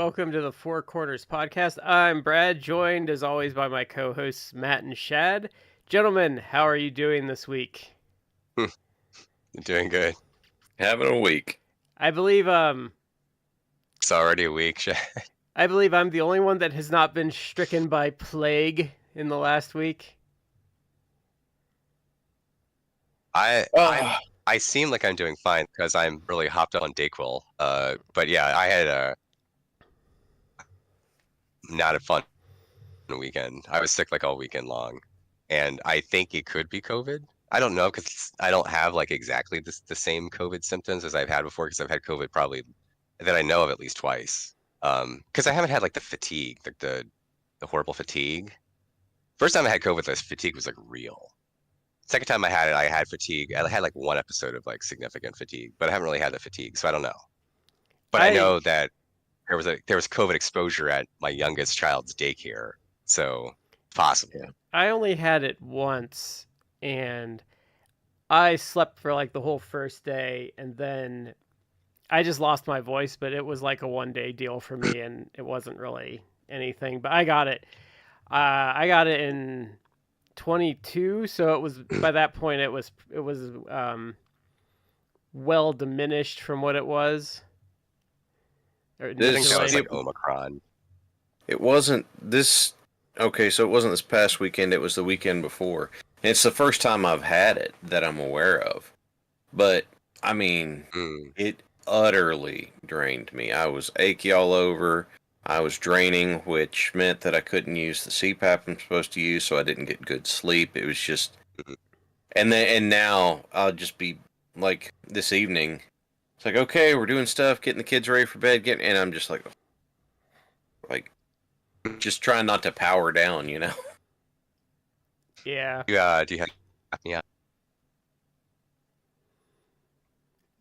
welcome to the 4Corners podcast. I'm Brad, joined as always by my co-hosts Matt and Shad. Gentlemen, how are you doing this week? Doing good. Having a week. I believe It's already a week. I'm the only one that has not been stricken by plague in the last week. I seem like I'm doing fine because I'm really hopped on Dayquil. But yeah, I had not a fun weekend. I was sick like all weekend long, and I think it could be COVID. I don't know because I don't have like exactly the same COVID symptoms as I've had before because I've had COVID probably that I know of at least twice. Because I haven't had like the fatigue, like the horrible fatigue. First time I had COVID, the fatigue was like real. Second time I had fatigue. I had like one episode of like significant fatigue, but I haven't really had the fatigue, so I don't know. But I know that there was COVID exposure at my youngest child's daycare, so possible. I only had it once, and I slept for like the whole first day, and then I just lost my voice, but it was like a one-day deal for me, and it wasn't really anything. But I got it. I got it in 22, so it was by that point it was well diminished from what it was. I think that was like Omicron. It wasn't this. Okay, so it wasn't this past weekend. It was the weekend before. And it's the first time I've had it that I'm aware of. But I mean, it utterly drained me. I was achy all over. I was draining, which meant that I couldn't use the CPAP I'm supposed to use, so I didn't get good sleep. It was just, and now I'll just be like this evening. It's like, okay, we're doing stuff, getting the kids ready for bed, and I'm just like just trying not to power down, you know. Yeah. Yeah. Do you have? Yeah.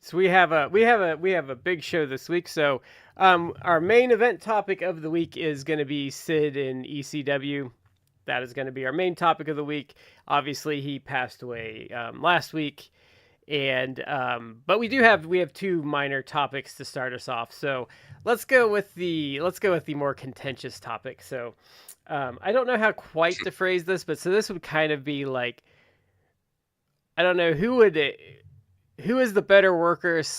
So we have a big show this week. So our main event topic of the week is going to be Sid in ECW. That is going to be our main topic of the week. Obviously, he passed away last week, and but we have two minor topics to start us off. So let's go with the more contentious topic. So I don't know how quite to phrase this, but so this would kind of be like, I don't know who is the better worker /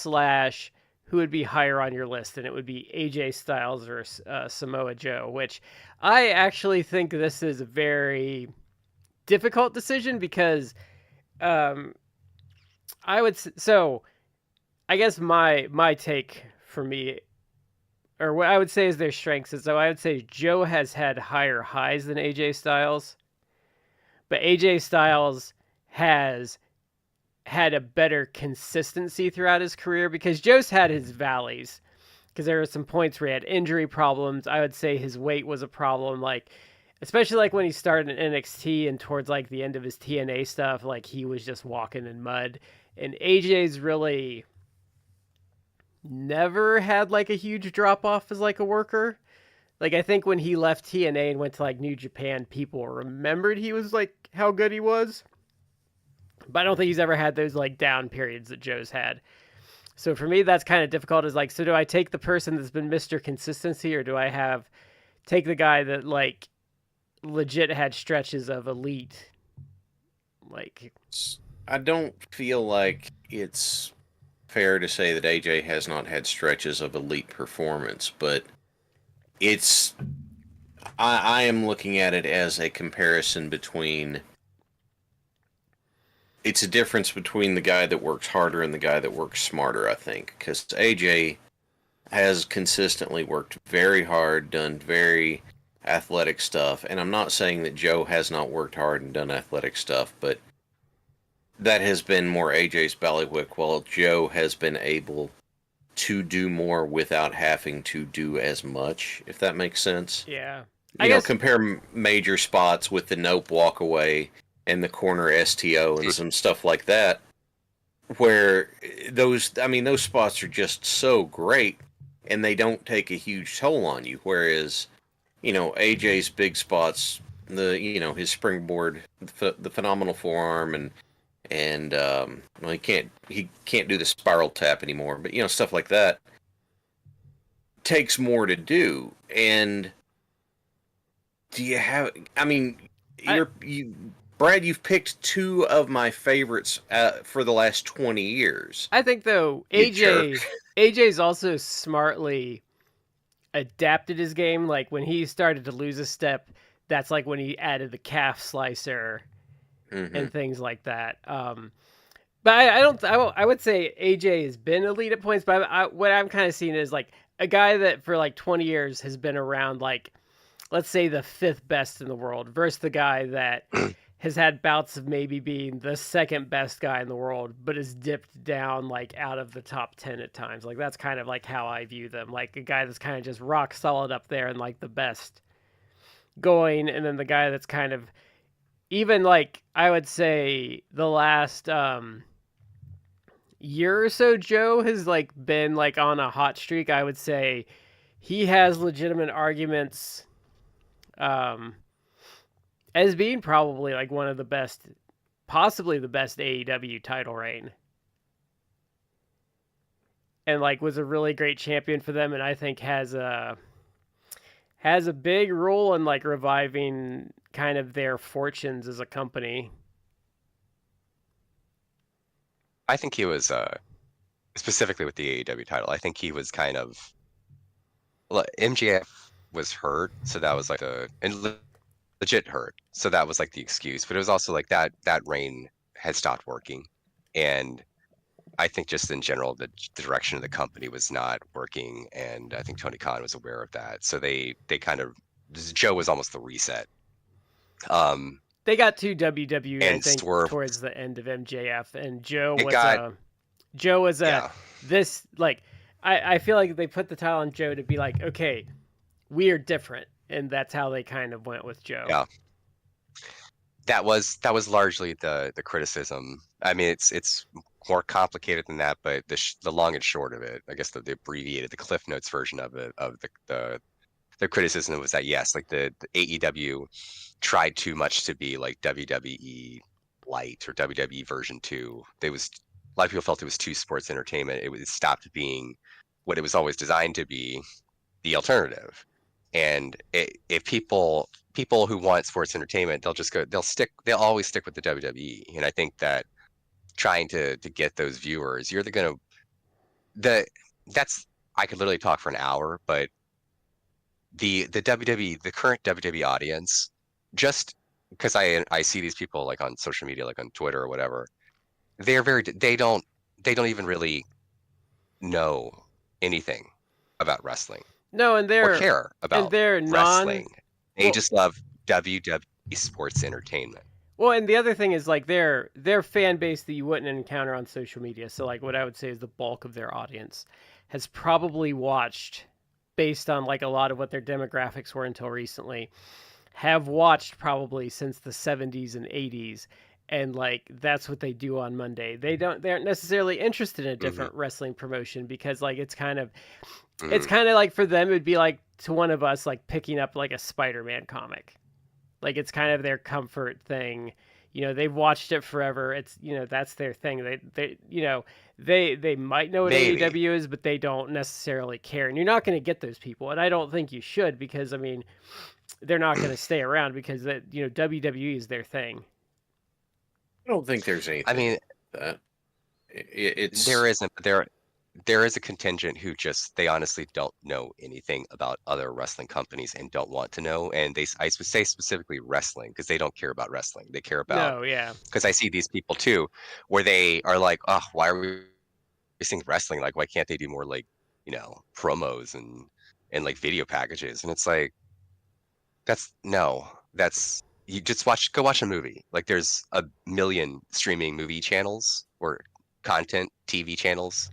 who would be higher on your list, and it would be AJ Styles versus Samoa Joe, which I actually think this is a very difficult decision because I guess my take for me, or what I would say is their strengths is, though I would say Joe has had higher highs than AJ Styles, but AJ Styles has had a better consistency throughout his career because Joe's had his valleys, because there were some points where he had injury problems. I would say his weight was a problem, like especially like when he started in NXT and towards like the end of his TNA stuff, like he was just walking in mud. And AJ's really never had like a huge drop off as like a worker. Like I think when he left TNA and went to like New Japan, people remembered he was like how good he was. But I don't think he's ever had those like down periods that Joe's had. So for me, that's kind of difficult. Is like, so do I take the person that's been Mr. Consistency, or do I take the guy that like legit had stretches of elite? Like, I don't feel like it's fair to say that AJ has not had stretches of elite performance, but I am looking at it as a comparison between. It's a difference between the guy that works harder and the guy that works smarter, I think. Because AJ has consistently worked very hard, done very athletic stuff. And I'm not saying that Joe has not worked hard and done athletic stuff, but that has been more AJ's ballywick, while Joe has been able to do more without having to do as much, if that makes sense. Yeah. You know, compare major spots with the Nope walk away and the corner STO and some stuff like that, where those spots are just so great and they don't take a huge toll on you. Whereas, you know, AJ's big spots, his springboard, the phenomenal forearm, and well, he can't do the spiral tap anymore, but you know, stuff like that. takes more to do. And do you have? I mean, Brad, you've picked two of my favorites for the last 20 years. I think though AJ's also smartly adapted his game. Like when he started to lose a step, that's like when he added the calf slicer and things like that. But I would say AJ has been elite at points, but what I'm kind of seeing is like a guy that for like 20 years has been around, like, let's say the 5th best in the world versus the guy that has had bouts of maybe being the 2nd best guy in the world, but has dipped down like out of the top 10 at times. Like that's kind of like how I view them. Like a guy that's kind of just rock solid up there and like the best going. And then the guy that's kind of even like, I would say the last, year or so, Joe has like been like on a hot streak. I would say he has legitimate arguments as being probably like one of the best, possibly the best AEW title reign, and like was a really great champion for them, and I think has a big role in like reviving kind of their fortunes as a company. I think he was specifically with the AEW title. I think he was kind of MJF was hurt, so that was like legit hurt, so that was like the excuse. But it was also like that reign had stopped working, and I think just in general the direction of the company was not working, and I think Tony Khan was aware of that. So they kind of Joe was almost the reset. They got to WWE, and I think, Swerve towards the end of MJF, and Joe was yeah. this like I feel like they put the title on Joe to be like, okay, we are different, and that's how they kind of went with Joe. Yeah, that was largely the criticism. I mean, it's more complicated than that, but the long and short of it, I guess the abbreviated, the Cliff Notes version of it, of the criticism was that yes, like the AEW tried too much to be like WWE Light or WWE version 2. A lot of people felt it was too sports entertainment. It stopped being what it was always designed to be, the alternative. And if people who want sports entertainment, they'll always stick with the WWE. And I think that trying to get those viewers, I could literally talk for an hour, but the WWE, the current WWE audience, just because I see these people like on social media, like on Twitter or whatever, they don't even really know anything about wrestling. No, and or care about wrestling. They just love WWE sports entertainment. Well, and the other thing is like their fan base that you wouldn't encounter on social media. So like what I would say is the bulk of their audience has probably watched, based on like a lot of what their demographics were until recently, have watched probably since the 70s and 80s, and like that's what they do on Monday. They aren't necessarily interested in a different wrestling promotion, because like it's kind of like for them it would be like to one of us like picking up like a Spider-Man comic. Like it's kind of their comfort thing. You know, they've watched it forever. It's, you know, that's their thing. They might know what AEW is, but they don't necessarily care. And you're not going to get those people. And I don't think you should, because I mean, they're not going to stay around because that, you know, WWE is their thing. I don't think there's anything. I mean, that there isn't, but there is a contingent who they honestly don't know anything about other wrestling companies and don't want to know. And I would say specifically wrestling, because they don't care about wrestling. They care about, because I see these people too, where they are like, oh, why are we seeing wrestling? Like, why can't they do more like, you know, promos and like video packages? And it's like, you just go watch a movie. Like there's a million streaming movie channels or content TV channels.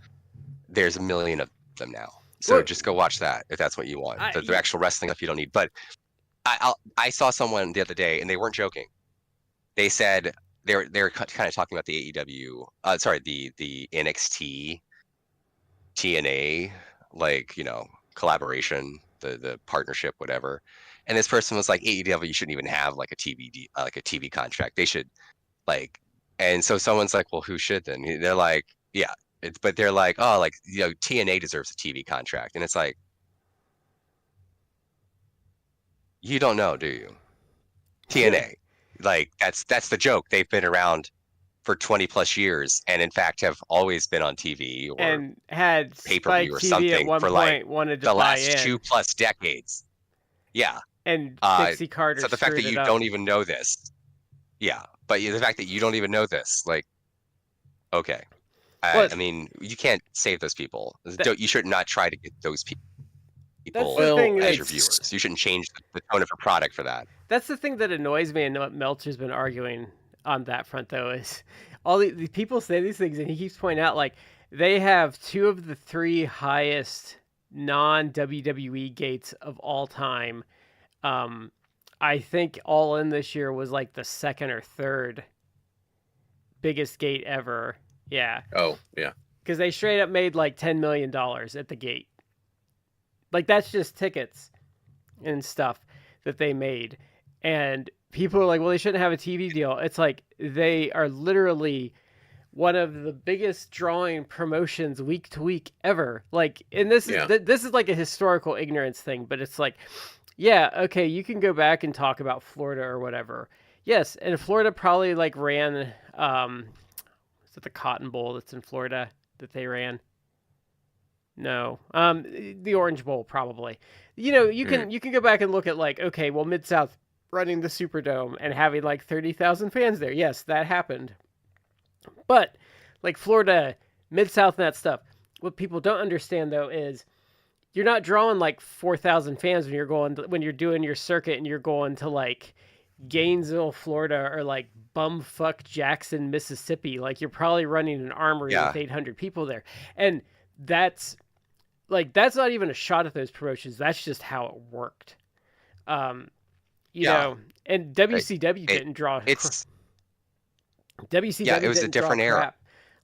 There's a million of them now. So just go watch that if that's what you want. The actual wrestling stuff you don't need. But I saw someone the other day, and they weren't joking. They said they're kind of talking about the AEW, the NXT, TNA, like, you know, collaboration, the partnership, whatever. And this person was like, AEW shouldn't even have like a TV contract. They should like, and so someone's like, well, who should then? They're like, yeah. But they're like, oh, like, you know, TNA deserves a TV contract. And it's like, You don't know, do you? TNA, like that's the joke. They've been around for 20 plus years, and in fact have always been on TV or And had pay-per-view Spike or TV at something one for like point wanted to the buy last in, 2+ decades. Yeah. and Dixie Carter So the fact that screwed it you up. don't even know this, yeah, but the fact that you don't even know this, like, okay, Well, I mean, you can't save those people. You should not try to get those that's people the thing as your that's viewers. You shouldn't change the tone of a product for that. that's the thing that annoys me, and what Meltzer's been arguing on that front though is all the people say these things, and he keeps pointing out like they have 2 of the 3 highest non WWE gates of all time. I think All In this year was like the 2nd or 3rd biggest gate ever. Yeah, Oh, yeah. because they straight up made like $10 million at the gate. Like that's just tickets and stuff that they made. And people are like, well, they shouldn't have a TV deal. It's like they are literally one of the biggest drawing promotions week to week ever. Like, and this is this is like a historical ignorance thing, but it's like, yeah, okay, you can go back and talk about Florida or whatever. Yes, and Florida probably like ran is it the Cotton Bowl that's in Florida that they ran? No. The Orange Bowl probably. You know, you can go back and look at like, okay, well, Mid-South running the Superdome and having like 30,000 fans there. Yes, that happened. But like Florida, Mid-South and that stuff, what people don't understand though is you're not drawing like 4,000 fans when you're doing your circuit and you're going to like Gainesville, Florida, or like bumfuck Jackson, Mississippi. Like you're probably running an armory with 800 people there. And that's not even a shot at those promotions. That's just how it worked. You know, and WCW didn't draw. WCW it was a different era.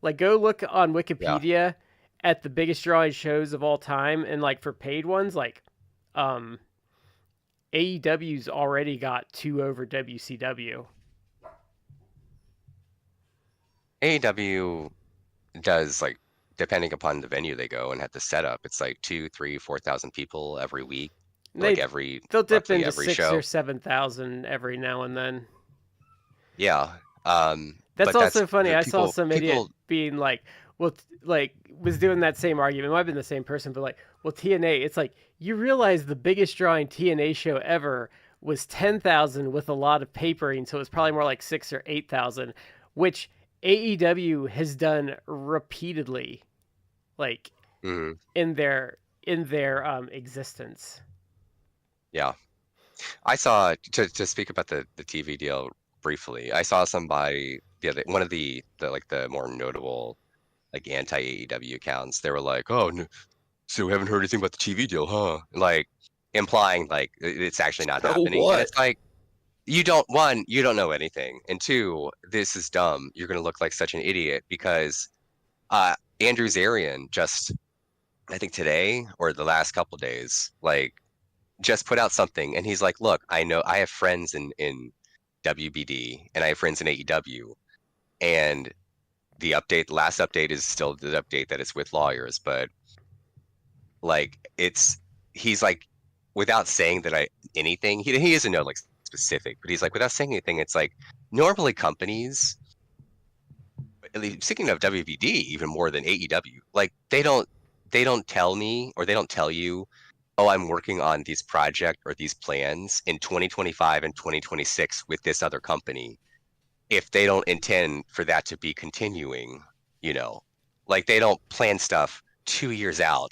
Like go look on Wikipedia at the biggest drawing shows of all time, and like for paid ones, like AEW's already got 2 over WCW. AEW does, like, depending upon the venue they go and have the setup, it's like 2, 3, 4,000 people every week. They'll dip into 6,000 or 7,000 every now and then. Yeah. That's also funny. I saw some idiot being like, well, like was doing that same argument. It might have been the same person, but like, well, TNA, it's like, you realize the biggest drawing TNA show ever was 10,000 with a lot of papering. So it's probably more like 6,000 or 8,000, which AEW has done repeatedly, like in their existence. Yeah. I saw, to speak about the TV deal briefly, I saw somebody, one of the more notable like anti-AEW accounts, they were like, oh, no, so we haven't heard anything about the TV deal, huh? Like implying like it's actually not happening. What? And it's like, you don't know anything, and 2, this is dumb. You're gonna look like such an idiot because Andrew Zarian just, I think today or the last couple days, like just put out something, and he's like, look, I know I have friends in WBD and I have friends in AEW, and the last update is still the update that it's with lawyers, but like he's like, without saying that anything, he doesn't know like specific, but he's like, without saying anything, it's like normally companies, speaking of WBD even more than AEW, like they don't tell me, or they don't tell you, oh, I'm working on these project or these plans in 2025 and 2026 with this other company, if they don't intend for that to be continuing, you know, like they don't plan stuff 2 years out.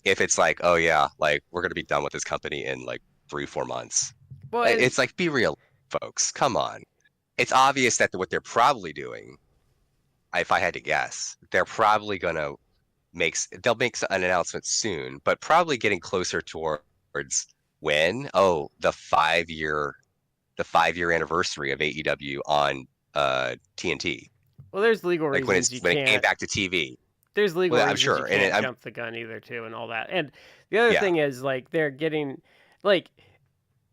If it's like, oh yeah, like we're going to be done with this company in like 3-4 months. Well, it's like, be real, folks. Come on. It's obvious that what they're probably doing, if I had to guess, they're probably going to they'll make an announcement soon, but probably getting closer towards when? Oh, the 5-year anniversary of AEW on TNT. Well, there's legal reasons when it came back to TV. There's legal reasons I'm sure. You can't jump the gun either, too, and all that. And the other thing is, like, they're getting, like,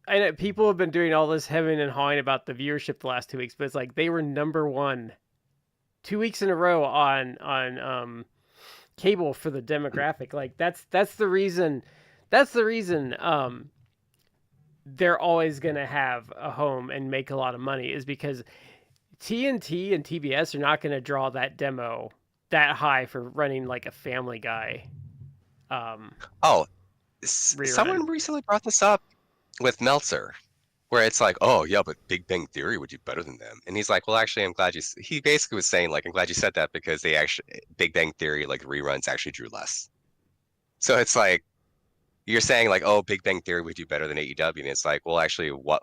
I know people have been doing all this hemming and hawing about the viewership the last 2 weeks, but it's like they were number 1 2 weeks in a row on cable for the demographic. Like that's the reason they're always going to have a home and make a lot of money is because TNT and TBS are not going to draw that demo that high for running like a Family Guy Oh, rerun. someone recently brought this up with Meltzer, where it's like, oh yeah, but Big Bang Theory would do better than them. And he's like, well, actually, I'm glad you. He basically was saying like, I'm glad you said that because they actually Big Bang Theory like reruns actually drew less. So it's like you're saying like, oh, Big Bang Theory would do better than AEW, and it's like, well, actually, what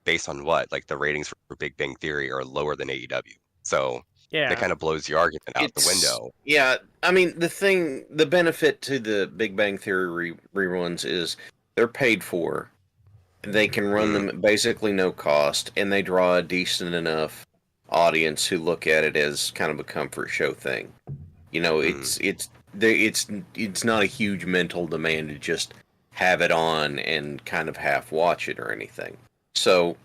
based on what? Like the ratings for Big Bang Theory are lower than AEW, so that kind of blows your argument out the window. Yeah, I mean, the benefit to the Big Bang Theory reruns is they're paid for. They can run them at basically no cost, and they draw a decent enough audience who look at it as kind of a comfort show thing. You know, it's not a huge mental demand to just have it on and kind of half watch it or anything. So,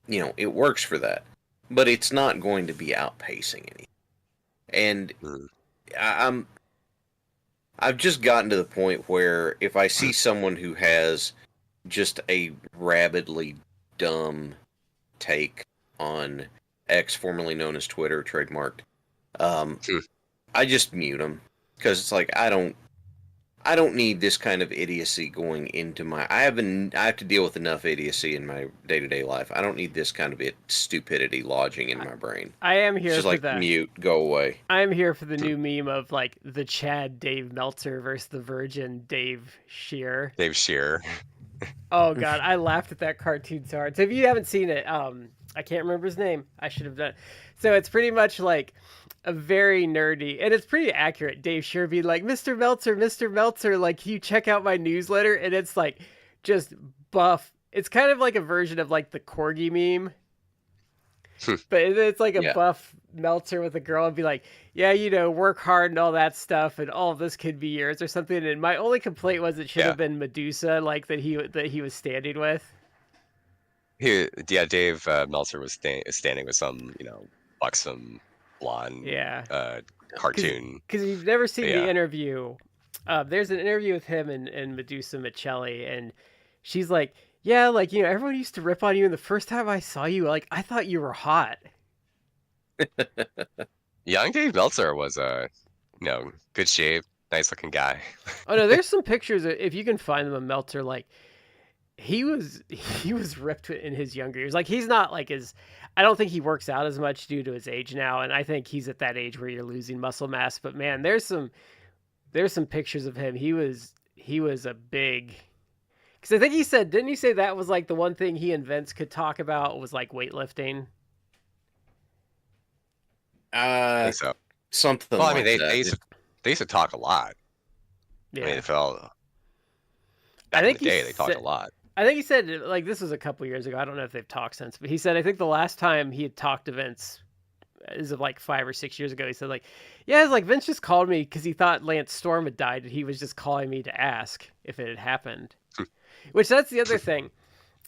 you know, it works for that, but it's not going to be outpacing anything. And I've just gotten to the point where if I see someone who has just a rabidly dumb take on X, formerly known as Twitter, trademarked, I just mute them because it's like I don't need this kind of idiocy going into my. I have to deal with enough idiocy in my day-to-day life. I don't need this kind of stupidity lodging in my brain. I am here it's just for like that. Mute, go away. I am here for the new meme of like the Chad Dave Meltzer versus the Virgin Dave Shear. Dave Shear. Oh god, I laughed at that cartoon so hard. So if you haven't seen it, I can't remember his name. I should have done. So it's pretty much like a very nerdy, and it's pretty accurate. Dave Shear being like, Mr. Meltzer, like, you check out my newsletter, and it's like just buff. It's kind of like a version of like the Corgi meme, but it's like a buff Meltzer with a girl and be like, yeah, you know, work hard and all that stuff, and all of this could be yours or something. And my only complaint was it should have been Medusa, like that he was standing with. Dave Meltzer was standing with some, you know, buxom blonde cartoon. Because you've never seen the interview. There's an interview with him and Medusa Michelli, and she's like, yeah, like, you know, everyone used to rip on you, and the first time I saw you, like, I thought you were hot. Young Dave Meltzer was good shape, nice looking guy. Oh no, there's some pictures if you can find them of Meltzer. Like he was ripped in his younger years. Like he's not like I don't think he works out as much due to his age now, and I think he's at that age where you're losing muscle mass. But man, there's some pictures of him. He was a big. Because I think he said, didn't he say that was like the one thing he and Vince could talk about was like weightlifting? I think so. Something. Well, I mean, they used to talk a lot. Yeah. I mean, it felt. Back in the day, they talked a lot. I think he said, like, this was a couple years ago. I don't know if they've talked since, but he said, I think the last time he had talked to Vince is of like 5 or 6 years ago. He said, like, yeah, it's like Vince just called me because he thought Lance Storm had died, and he was just calling me to ask if it had happened. Which that's the other thing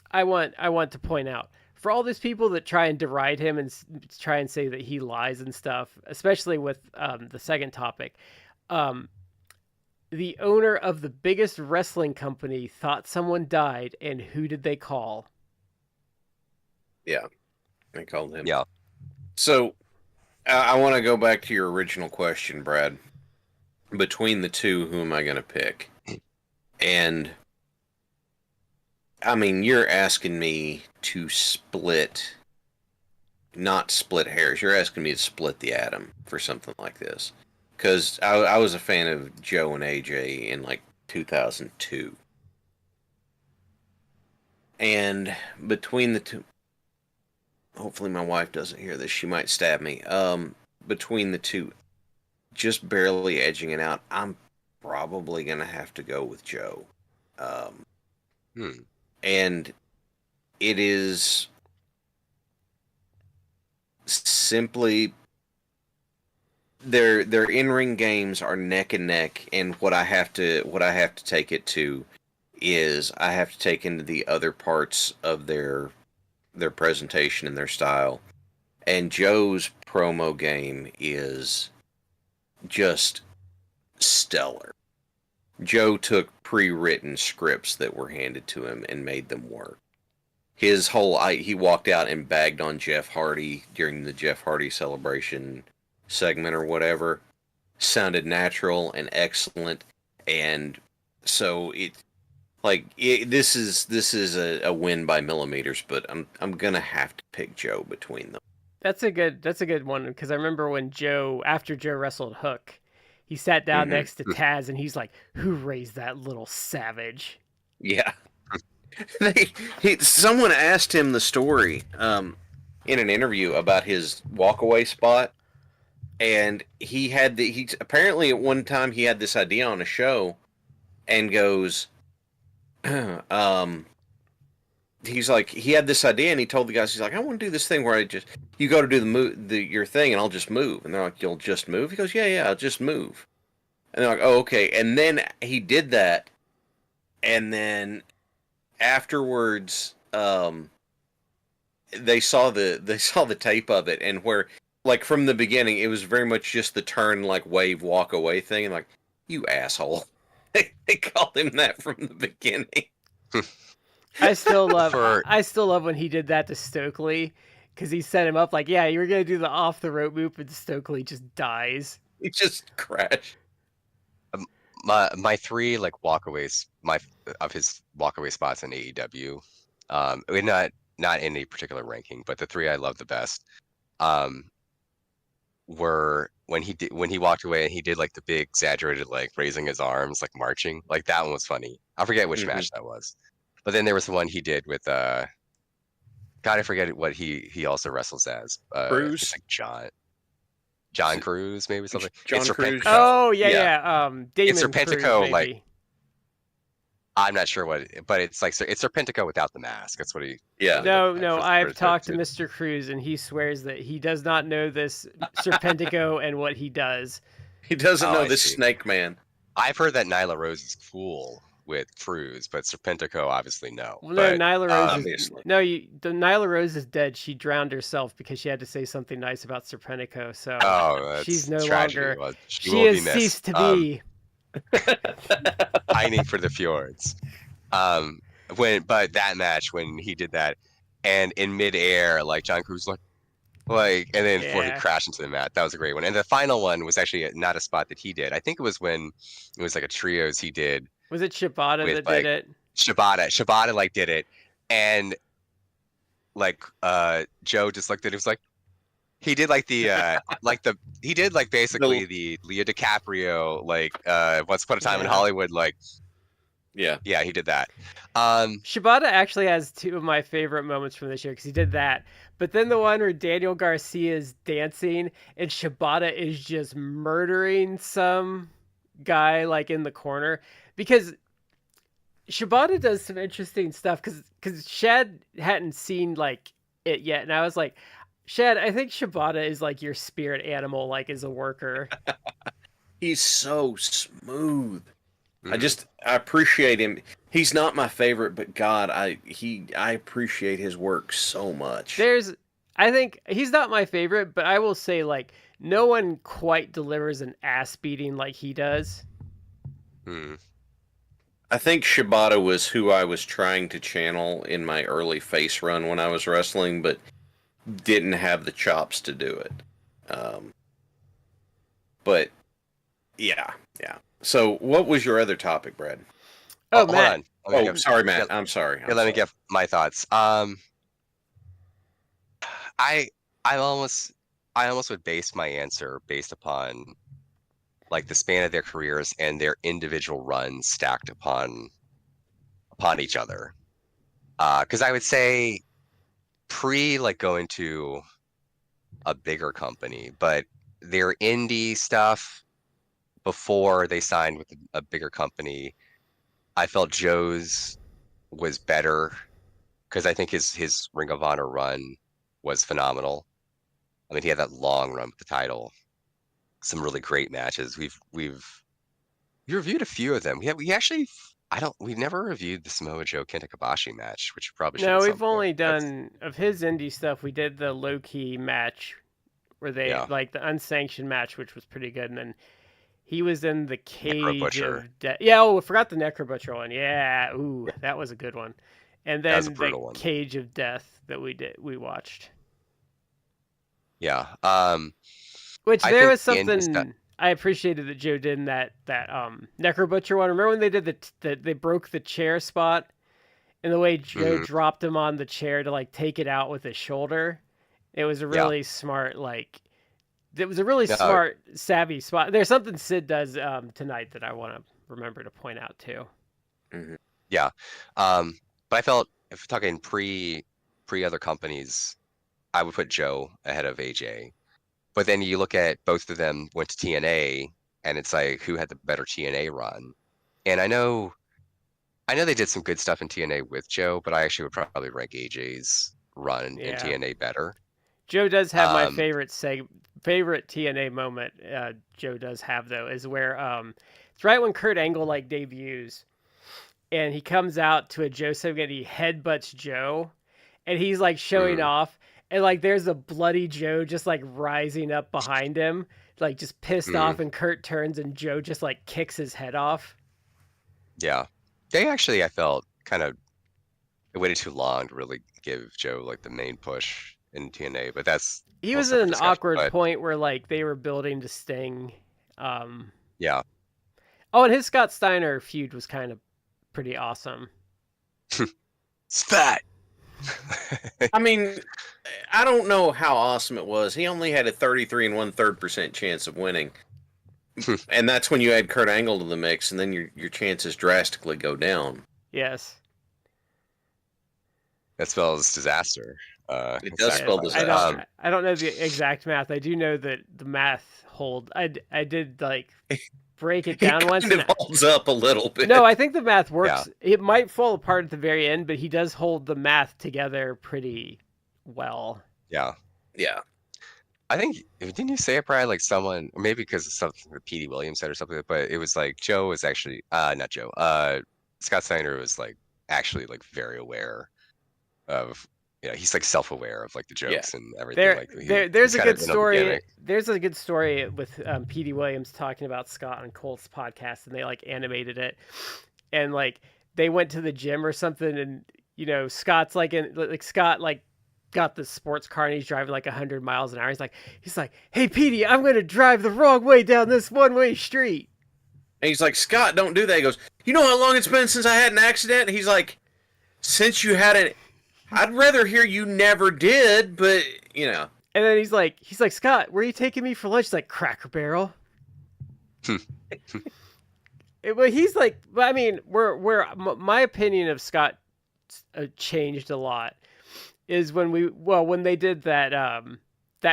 I want to point out. For all these people that try and deride him and try and say that he lies and stuff, especially with the second topic, the owner of the biggest wrestling company thought someone died, and who did they call? Yeah, they called him. Yeah. So, I want to go back to your original question, Brad. Between the two, who am I going to pick? And, I mean, you're asking me to not split hairs. You're asking me to split the atom for something like this. Because I was a fan of Joe and AJ in like 2002. And between the two, hopefully my wife doesn't hear this. She might stab me. Between the two, just barely edging it out, I'm probably going to have to go with Joe. And it is simply their in-ring games are neck and neck, and what I have to take it to is I have to take into the other parts of their presentation and their style. And Joe's promo game is just stellar. Joe took pre-written scripts that were handed to him and made them work. His whole he walked out and bagged on Jeff Hardy during the Jeff Hardy celebration segment or whatever. Sounded natural and excellent, and so this is a win by millimeters. But I'm gonna have to pick Joe between them. That's a good one, because I remember when after Joe wrestled Hook, he sat down next to Taz and he's like, "Who raised that little savage?" Yeah. Someone asked him the story in an interview about his walkaway spot, and he apparently at one time he had this idea on a show, and goes, he's like, he had this idea and he told the guys, he's like, I want to do this thing where you go to do your thing and I'll just move, and they're like, you'll just move? He goes, yeah, I'll just move, and they're like, oh, okay, and then he did that, and then afterwards, they saw the tape of it, and where, like, from the beginning, it was very much just the turn, like, wave, walk away thing, and like, you asshole. They called him that from the beginning. I still love when he did that to Stokely, because he set him up like, yeah, you were gonna do the off the rope move, and Stokely just dies. He just crashed. My three like walkaways, of his walkaway spots in AEW, not in any particular ranking, but the three I love the best, were when he walked away and he did like the big exaggerated like raising his arms like marching, like that one was funny. I forget which match that was, but then there was the one he did with God, I forget what he also wrestles as Cruz, it's like John Cruz, maybe something. John Cruz. Oh yeah. Damon it's Serpentico, Cruz, like I'm not sure what, but it's like it's Serpentico without the mask. That's what he. Yeah. No. I've talked to Mr. Cruz, and he swears that he does not know this Serpentico and what he does. He doesn't know this Snake Man. I've heard that Nyla Rose is cool with Cruz, but Serpentico obviously no. Well, no, Nyla Rose obviously. Nyla Rose is dead. She drowned herself because she had to say something nice about Serpentico. So she's no longer. She has ceased to be. Pining for the fjords. But that match when he did that, and in midair, like John Cruz like, and then before he crashed into the mat, that was a great one. And the final one was actually not a spot that he did. I think it was when it was like a trios he did. Was it Shibata that did it? Shibata like did it, and like Joe just looked at it. It was like he did like the he did like basically the Leo DiCaprio like Once Upon a Time in Hollywood, like yeah he did that. Shibata actually has two of my favorite moments from this year, because he did that, but then the one where Daniel Garcia is dancing and Shibata is just murdering some guy like in the corner, because Shibata does some interesting stuff, because Shad hadn't seen like it yet, and I was like, Shad, I think Shibata is like your spirit animal, like as a worker. He's so smooth. I appreciate him. He's not my favorite, but God, I appreciate his work so much. I think he's not my favorite, but I will say, like, no one quite delivers an ass beating like he does. I think Shibata was who I was trying to channel in my early face run when I was wrestling, but didn't have the chops to do it. But yeah. So, what was your other topic, Brad? Oh, Matt. Hold on. Sorry, Matt. I'm sorry. Let me get my thoughts. I almost would base my answer based upon like the span of their careers and their individual runs stacked upon each other. Because I would say like going to a bigger company, but their indie stuff before they signed with a bigger company, I felt Joe's was better, because I think his Ring of Honor run was phenomenal. I mean, he had that long run with the title, some really great matches. We've reviewed a few of them. We've never reviewed the Samoa Joe Kenta Kobashi match, which we probably should. No, we've only done of his indie stuff. We did the low key match where they like the unsanctioned match, which was pretty good, and then He was in the Necro Cage Butcher. of Death. Yeah, I forgot the Necro Butcher one. Yeah, ooh, that was a good one. And That was a then the brutal one. Cage of Death that we watched. Yeah. Which I there think was something I appreciated that Joe did in that Necro Butcher one. Remember when they did they broke the chair spot, and the way Joe Mhm. dropped him on the chair to like take it out with his shoulder? It was a Yeah. really smart It was a really No, smart, savvy spot. There's something Sid does tonight that I want to remember to point out too. Mhm. yeah. But I felt if we're talking pre other companies, I would put Joe ahead of AJ. But then you look at both of them went to TNA, and it's like who had the better TNA run? And I know they did some good stuff in TNA with Joe, but I actually would probably rank AJ's run in Yeah. TNA better. Joe does have my Um, favorite TNA moment. Joe does have though is where it's right when Kurt Angle like debuts, and he comes out to a Joe segment and he headbutts Joe, and he's like showing off, and like there's a bloody Joe just like rising up behind him, like just pissed off, and Kurt turns and Joe just like kicks his head off. yeah. They actually, I felt kind of it waited too long to really give Joe like the main push in TNA, but that's He a whole was at separate an discussion. awkward But point where like they were building to Sting. yeah, Oh, and his Scott Steiner feud was kind of pretty awesome. spat. I mean, I don't know how awesome it was. He only had a 33 and 1/3% chance of winning. And that's when you add Kurt Angle to the mix, and then your chances drastically go down. Yes. That spells disaster. It does spell disaster. I don't know the exact math. I do know that the math hold. I did like break it down once. It kind of holds up a little bit. No, I think the math works. Yeah. It might fall apart at the very end, but he does hold the math together pretty well. Yeah. Yeah. I think didn't you say it, Brian? Like someone, or maybe because of something that Petey Williams said or something, but it was like Joe was actually not Joe. Scott Steiner was like actually like very aware of he's like self-aware of like the jokes and everything. There's a good story. There's a good story with Petey Williams talking about Scott on Colt's podcast, and they like animated it, and like they went to the gym or something, and Scott's Scott got the sports car and he's driving like 100 miles an hour. He's like, hey Petey, I'm gonna drive the wrong way down this one-way street. And he's like, Scott, don't do that. He goes, you know how long it's been since I had an accident? And he's like, since you had it, I'd rather hear you never did, but And then he's like, Scott, where are you taking me for lunch? He's like, Cracker Barrel. But he's like, I mean, my opinion of Scott changed a lot. Is when they did that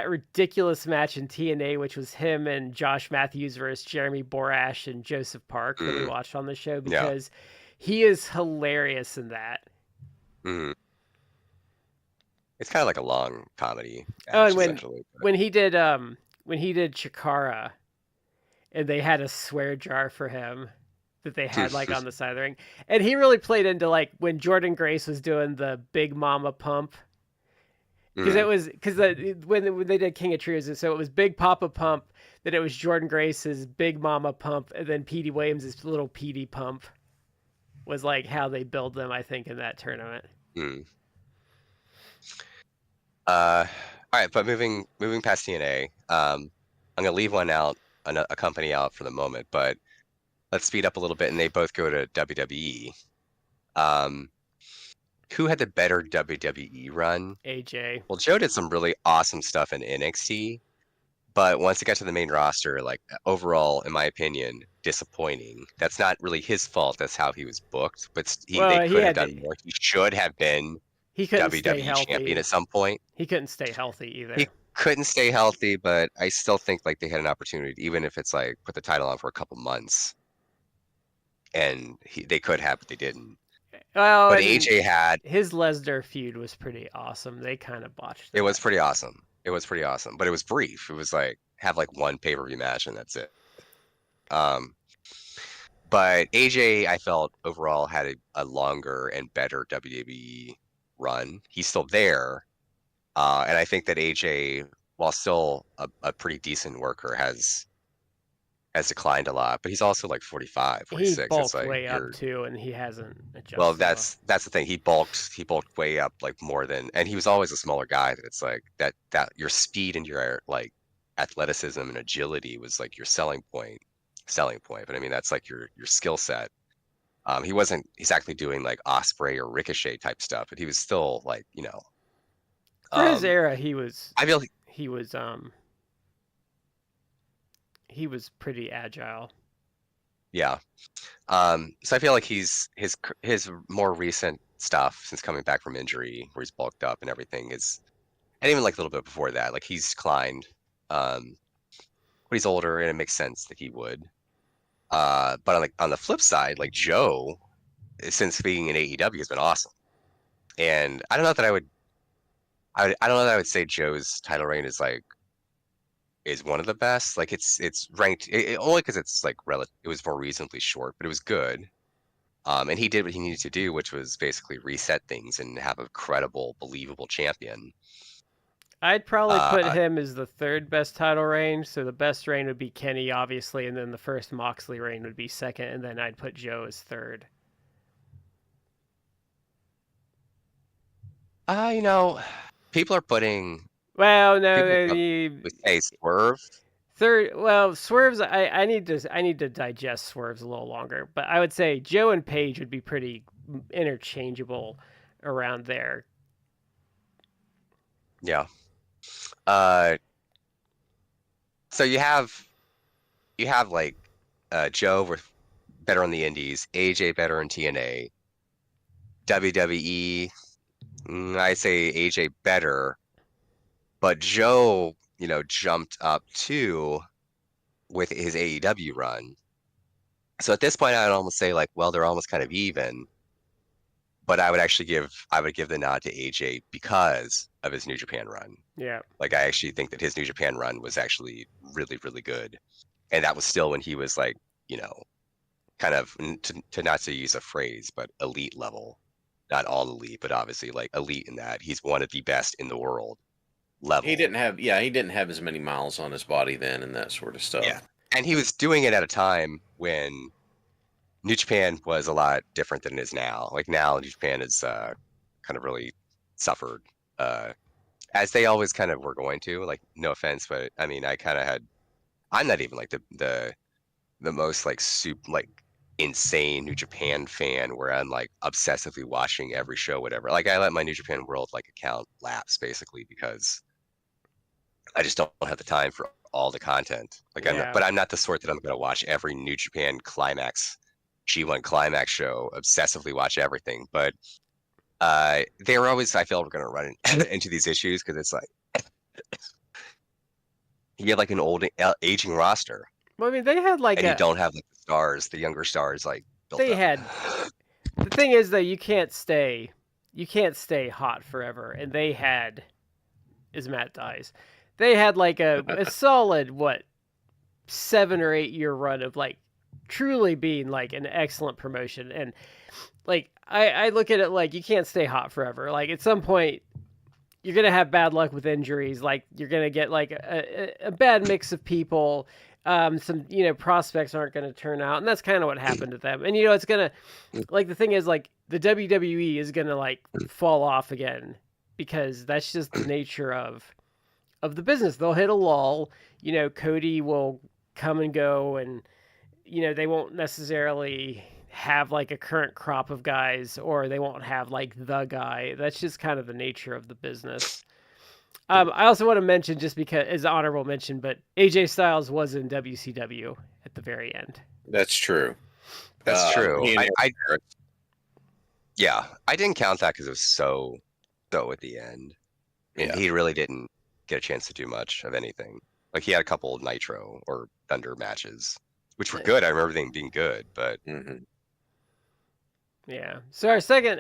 ridiculous match in TNA, which was him and Josh Matthews versus Jeremy Borash and Joseph Park that we watched on the show, because he is hilarious in that. It's kind of like a long comedy. And when he did Chikara, and they had a swear jar for him that they had like on the side of the ring, and he really played into like when Jordan Grace was doing the Big Mama Pump. Because when they did King of Trios, so it was Big Papa Pump, then it was Jordan Grace's Big Mama Pump, and then Petey Williams' Little Petey Pump was like how they build them, I think, in that tournament. All right, but moving past TNA, I'm gonna leave one out, a company out for the moment, but let's speed up a little bit, and they both go to WWE. Who had the better WWE run? AJ. Well, Joe did some really awesome stuff in NXT, but once it got to the main roster, like overall, in my opinion, disappointing. That's not really his fault. That's how he was booked. But they could have done more. He should have been WWE champion at some point. He couldn't stay healthy either. He couldn't stay healthy, but I still think like they had an opportunity, even if it's like put the title on for a couple months. And they could have, but they didn't. Well, but AJ had his Lesnar feud was pretty awesome. They kind of botched that. It was pretty awesome. But it was brief. It was like have like one pay-per-view match and that's it. But AJ, I felt overall had a longer and better WWE run. He's still there, and I think that AJ, while still a pretty decent worker, has has declined a lot, but he's also like 45, He 46. It's bulked like way up too, and he hasn't adjusted. well, that's the thing. He bulked way up like more than, and he was always a smaller guy. That it's like that your speed and your like athleticism and agility was like your selling point. But I mean that's like your skill set. He wasn't exactly doing like Osprey or Ricochet type stuff, but he was still like, you know, for his era, he was. I feel he was pretty agile. Yeah. So I feel like his more recent stuff since coming back from injury, where he's bulked up and everything, is, and even like a little bit before that, like he's declined. But he's older, and it makes sense that he would. But on the flip side, like Joe, since being in AEW, has been awesome. And I don't know that I don't know that I would say Joe's title reign is one of the best. Like it's ranked only because it's like it was more reasonably short, but it was good. And he did what he needed to do, which was basically reset things and have a credible, believable champion. I'd probably put him as the third best title reign. So the best reign would be Kenny, obviously, and then the first Moxley reign would be second, and then I'd put Joe as third. You know, people are putting. Well, no, say Swerve. Third, well, Swerve's. I need to digest Swerve's a little longer, but I would say Joe and Paige would be pretty interchangeable around there. Yeah. So you have like Joe with better on the Indies, AJ better in TNA, WWE. I say AJ better, but Joe, you know, jumped up too with his AEW run. So at this point, I'd almost say like, well, they're almost kind of even. But I would give the nod to AJ because of his New Japan run. Yeah. Like I actually think that his New Japan run was actually really, really good. And that was still when he was like, you know, kind of to not to use a phrase, but elite level. Not all elite, but obviously like elite in that he's one of the best in the world level. He didn't have as many miles on his body then and that sort of stuff. Yeah. And he was doing it at a time when New Japan was a lot different than it is now. Like now, New Japan is kind of really suffered, as they always kind of were going to. Like, no offense, but I mean, I'm not even like the most like insane New Japan fan where I'm like obsessively watching every show, whatever. Like, I let my New Japan World like account lapse basically because I just don't have the time for all the content. Like, I'm not the sort that I'm going to watch every New Japan Climax. G1 Climax show, obsessively watch everything, but they were always, I feel we're going to run into these issues because it's like you have like an old aging roster. Well, I mean, they had like you don't have like the stars, the younger stars like built they up. had. The thing is though, you can't stay hot forever, and they had, as Matt dies, they had like a solid 7 or 8 year run of like truly being like an excellent promotion. And like I look at it like you can't stay hot forever. Like at some point you're gonna have bad luck with injuries. Like you're gonna get like a bad mix of people. Some prospects aren't gonna turn out, and that's kind of what happened to them. And it's gonna, like, the thing is, like, the WWE is gonna like fall off again because that's just the nature of the business. They'll hit a lull. Cody will come and go, and they won't necessarily have like a current crop of guys, or they won't have like the guy. That's just kind of the nature of the business. I also want to mention, just because as honorable mention, but AJ Styles was in WCW at the very end. That's true. That's true. I didn't count that because it was so at the end. And he really didn't get a chance to do much of anything. Like, he had a couple of Nitro or Thunder matches, which were good. I remember them being good, but yeah. So our second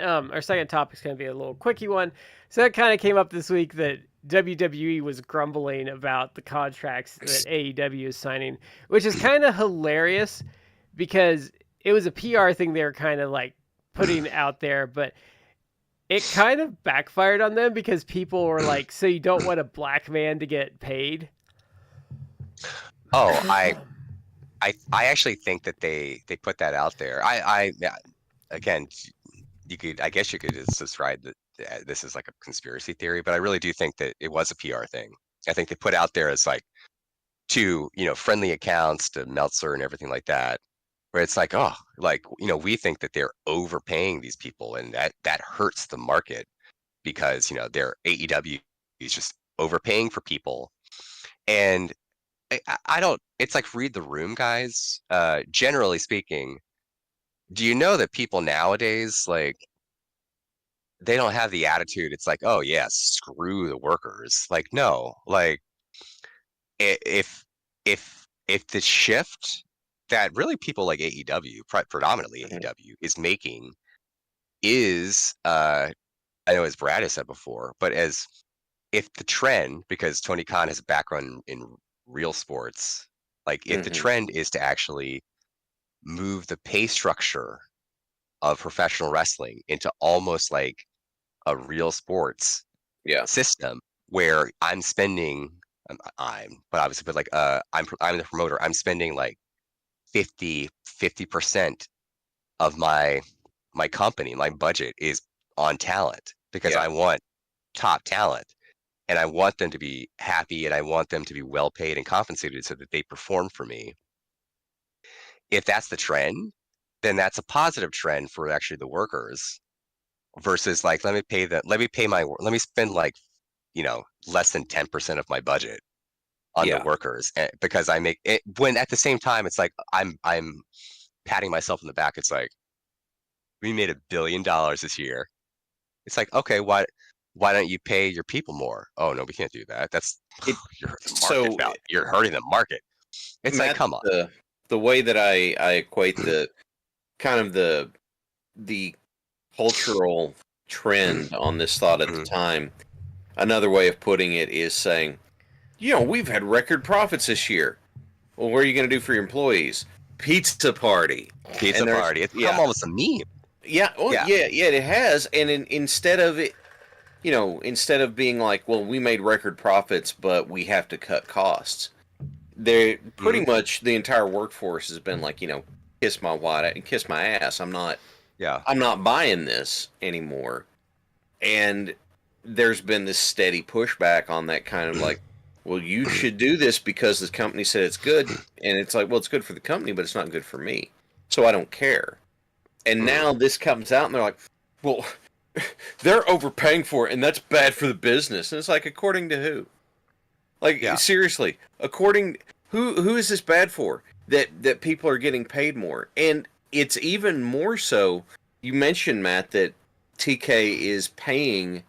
topic is going to be a little quickie one. So that kind of came up this week that WWE was grumbling about the contracts that AEW is signing, which is kind of hilarious because it was a PR thing they were kind of like putting out there, but it kind of backfired on them because people were like, so you don't want a black man to get paid? Oh, I actually think that they put that out there. Yeah, again, I guess you could just describe that this is like a conspiracy theory, but I really do think that it was a PR thing. I think they put out there as like to, friendly accounts to Meltzer and everything like that, where it's like, oh, like, we think that they're overpaying these people, and that hurts the market because, their AEW is just overpaying for people. And I don't, it's like read the room, guys. Generally speaking, do you know that people nowadays, like, they don't have the attitude, it's like, oh yeah, screw the workers. Like, no, like, if the shift that really people like AEW, predominantly AEW, is making is, I know as Brad has said before, but as if the trend, because Tony Khan has a background in real sports, like if the trend is to actually move the pay structure of professional wrestling into almost like a real sports system where I'm spending, but obviously, but like, I'm the promoter. I'm spending like 50% of my company, my budget is on talent because I want top talent and I want them to be happy and I want them to be well paid and compensated so that they perform for me. If that's the trend, then that's a positive trend for actually the workers versus like, let me spend like, less than 10% of my budget on the workers because I make it, when at the same time it's like I'm patting myself in the back. It's like we made $1 billion this year. It's like, okay, why don't you pay your people more? Oh no, we can't do that. That's you're hurting the market now. You're hurting the market. It's Matt, like, come on. The way that I equate the kind of the cultural trend on this thought at the time, another way of putting it is saying, we've had record profits this year. Well, what are you going to do for your employees? Pizza party. Pizza party. It's become almost a meme. Yeah. Well, yeah, it has. And instead of it, instead of being like, well, we made record profits, but we have to cut costs. They pretty much the entire workforce has been like, kiss my ass. I'm not buying this anymore. And there's been this steady pushback on that kind of like, well, you should do this because the company said it's good. And it's like, well, it's good for the company, but it's not good for me. So I don't care. And now this comes out and they're like, well, they're overpaying for it and that's bad for the business. And it's like, according to who? Like, seriously, according, who is this bad for? That people are getting paid more. And it's even more so, you mentioned, Matt, that TK is paying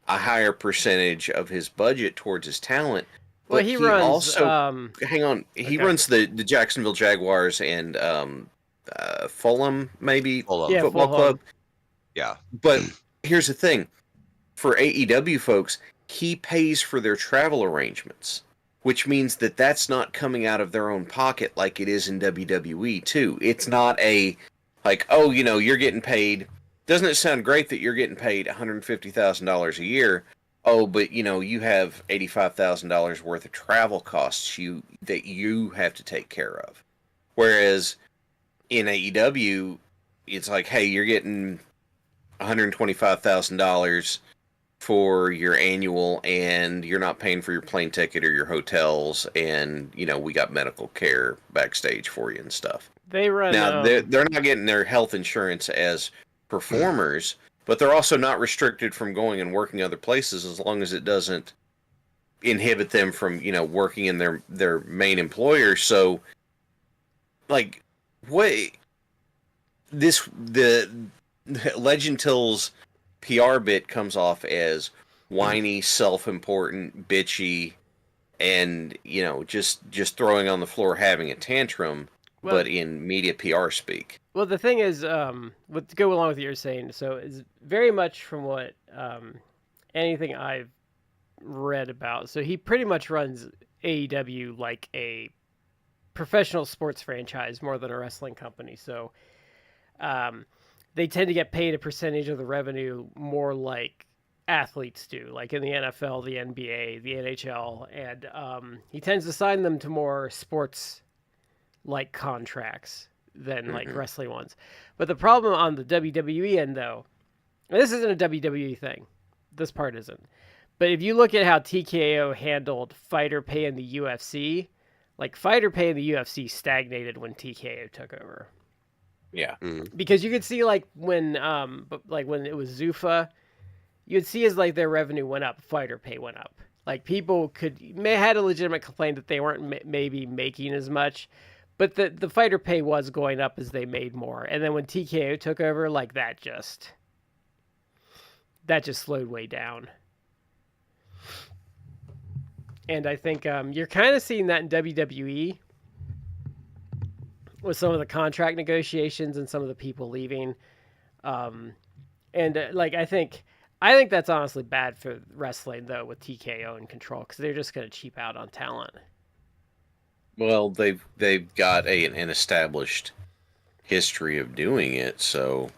a higher percentage of his budget towards his talent. Well, But he runs, also, hang on, he runs the Jacksonville Jaguars and Fulham, maybe, football club. Yeah. But here's the thing. For AEW folks, he pays for their travel arrangements, which means that that's not coming out of their own pocket like it is in WWE, too. It's not a, like, oh, you're getting paid. Doesn't it sound great that you're getting paid $150,000 a year? Oh, but, you have $85,000 worth of travel costs that you have to take care of. Whereas in AEW, it's like, hey, you're getting $125,000 for your annual, and you're not paying for your plane ticket or your hotels, and we got medical care backstage for you and stuff. They run now. They're not getting their health insurance as performers, but they're also not restricted from going and working other places as long as it doesn't inhibit them from working in their main employer. So, like, what the Legend Till's PR bit comes off as whiny, self-important, bitchy, and just throwing on the floor, having a tantrum, but in media PR speak. Well, the thing is, to go along with what you're saying, so it's very much from what anything I've read about. So he pretty much runs AEW like a professional sports franchise more than a wrestling company. So they tend to get paid a percentage of the revenue more like athletes do, like in the NFL, the NBA, the NHL, and he tends to sign them to more sports like contracts than like wrestling ones. But the problem on the WWE end, though, and this isn't a WWE thing. This part isn't. But if you look at how TKO handled fighter pay in the UFC, like fighter pay in the UFC stagnated when TKO took over. Yeah. Because you could see like when it was Zuffa, you'd see as like their revenue went up, fighter pay went up. Like people had a legitimate complaint that they weren't maybe making as much, but the fighter pay was going up as they made more. And then when TKO took over, like that just slowed way down. And I think you're kind of seeing that in WWE with some of the contract negotiations and some of the people leaving. Like I think that's honestly bad for wrestling though, with TKO in control, because they're just going to cheap out on talent. Well, they've got an established history of doing it, so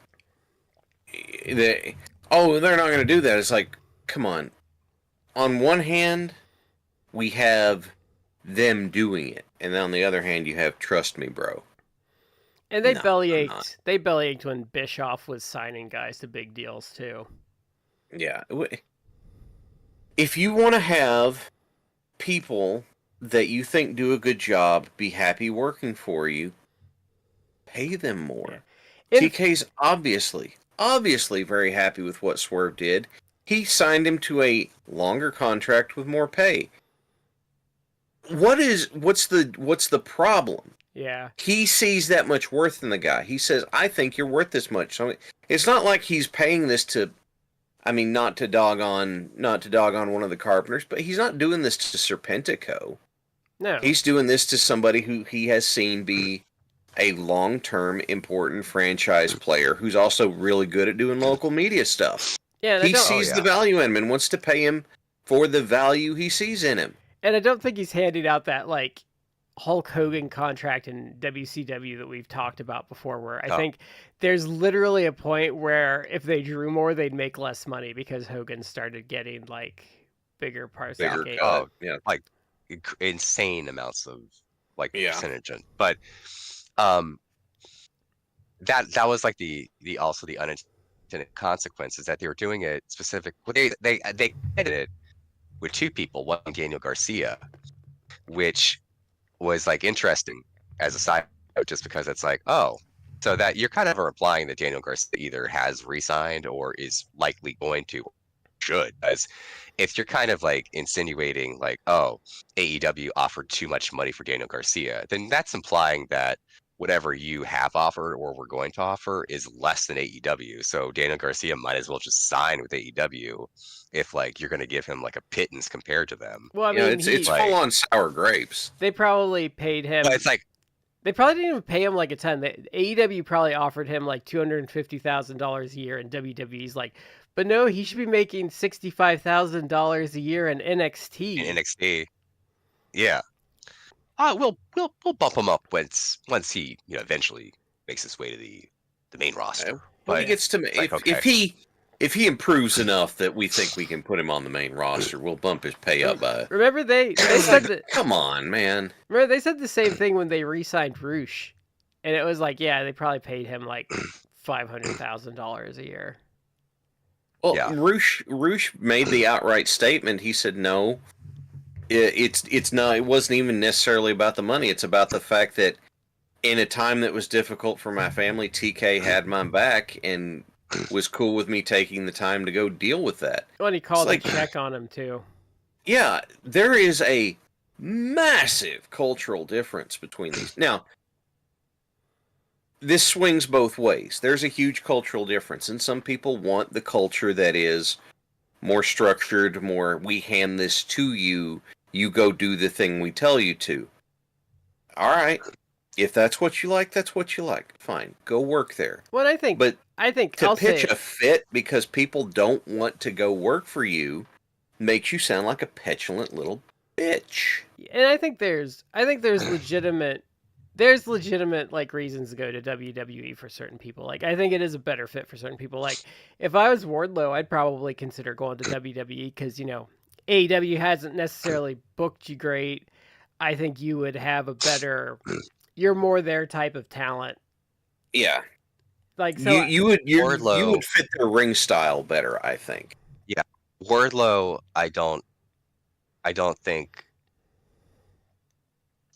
they're not going to do that. It's like, come on. On one hand, we have them doing it, and on the other hand, you have trust me, bro. And they bellyached. They bellyached when Bischoff was signing guys to big deals too. Yeah. If you want to have people that you think do a good job be happy working for you, pay them more. Yeah. TK's obviously very happy with what Swerve did. He signed him to a longer contract with more pay. What's the problem? Yeah. He sees that much worth in the guy. He says, I think you're worth this much. So it's not like he's paying this to, I mean, not to dog on one of the Carpenters, but he's not doing this to Serpentico. No. He's doing this to somebody who he has seen be a long-term important franchise player who's also really good at doing local media stuff. Yeah, he sees the value in him and wants to pay him for the value he sees in him. And I don't think he's handing out that like Hulk Hogan contract in WCW that we've talked about before, where I think there's literally a point where if they drew more, they'd make less money because Hogan started getting like bigger parts. Yeah, like insane amounts of like percentage. But that was like the unintended consequences that they were doing it specific. Well, they did it with two people, one Daniel Garcia, which was like interesting as a side note, just because it's like, oh, so that you're kind of implying that Daniel Garcia either has re-signed or is likely going to, should, as if you're kind of like insinuating like, oh, AEW offered too much money for Daniel Garcia, then that's implying that whatever you have offered or were going to offer is less than AEW. So Daniel Garcia might as well just sign with AEW if like you're going to give him like a pittance compared to them. Well, I mean, it's like, full on sour grapes. They probably paid him. But it's like they probably didn't even pay him like a ton. AEW probably offered him like $250,000 a year, and WWE's like, but no, he should be making $65,000 a year in NXT. In NXT, yeah. We'll bump him up once he eventually makes his way to the main roster. But he gets to if he improves enough that we think we can put him on the main roster, we'll bump his pay up by. Remember they said that. Come on, man. Remember they said the same thing when they re-signed Roosh, and it was like, yeah, they probably paid him like $500,000 a year. Well, yeah. Roosh made the outright statement. He said no. It's not. It wasn't even necessarily about the money. It's about the fact that in a time that was difficult for my family, TK had my back and was cool with me taking the time to go deal with that. Well, he called a check on him too. Yeah, there is a massive cultural difference between these. Now, this swings both ways. There's a huge cultural difference, and some people want the culture that is more structured, more we hand this to you. You go do the thing we tell you to. All right. If that's what you like, that's what you like. Fine. Go work there. Well, I think to pitch a fit because people don't want to go work for you makes you sound like a petulant little bitch. And I think there's legitimate like reasons to go to WWE for certain people. Like I think it is a better fit for certain people. Like if I was Wardlow, I'd probably consider going to WWE because AEW hasn't necessarily booked you great. I think you would have a better you're more their type of talent. Yeah. Like so, you would Wardlow, fit their ring style better, I think. yeah, Wardlow, I don't think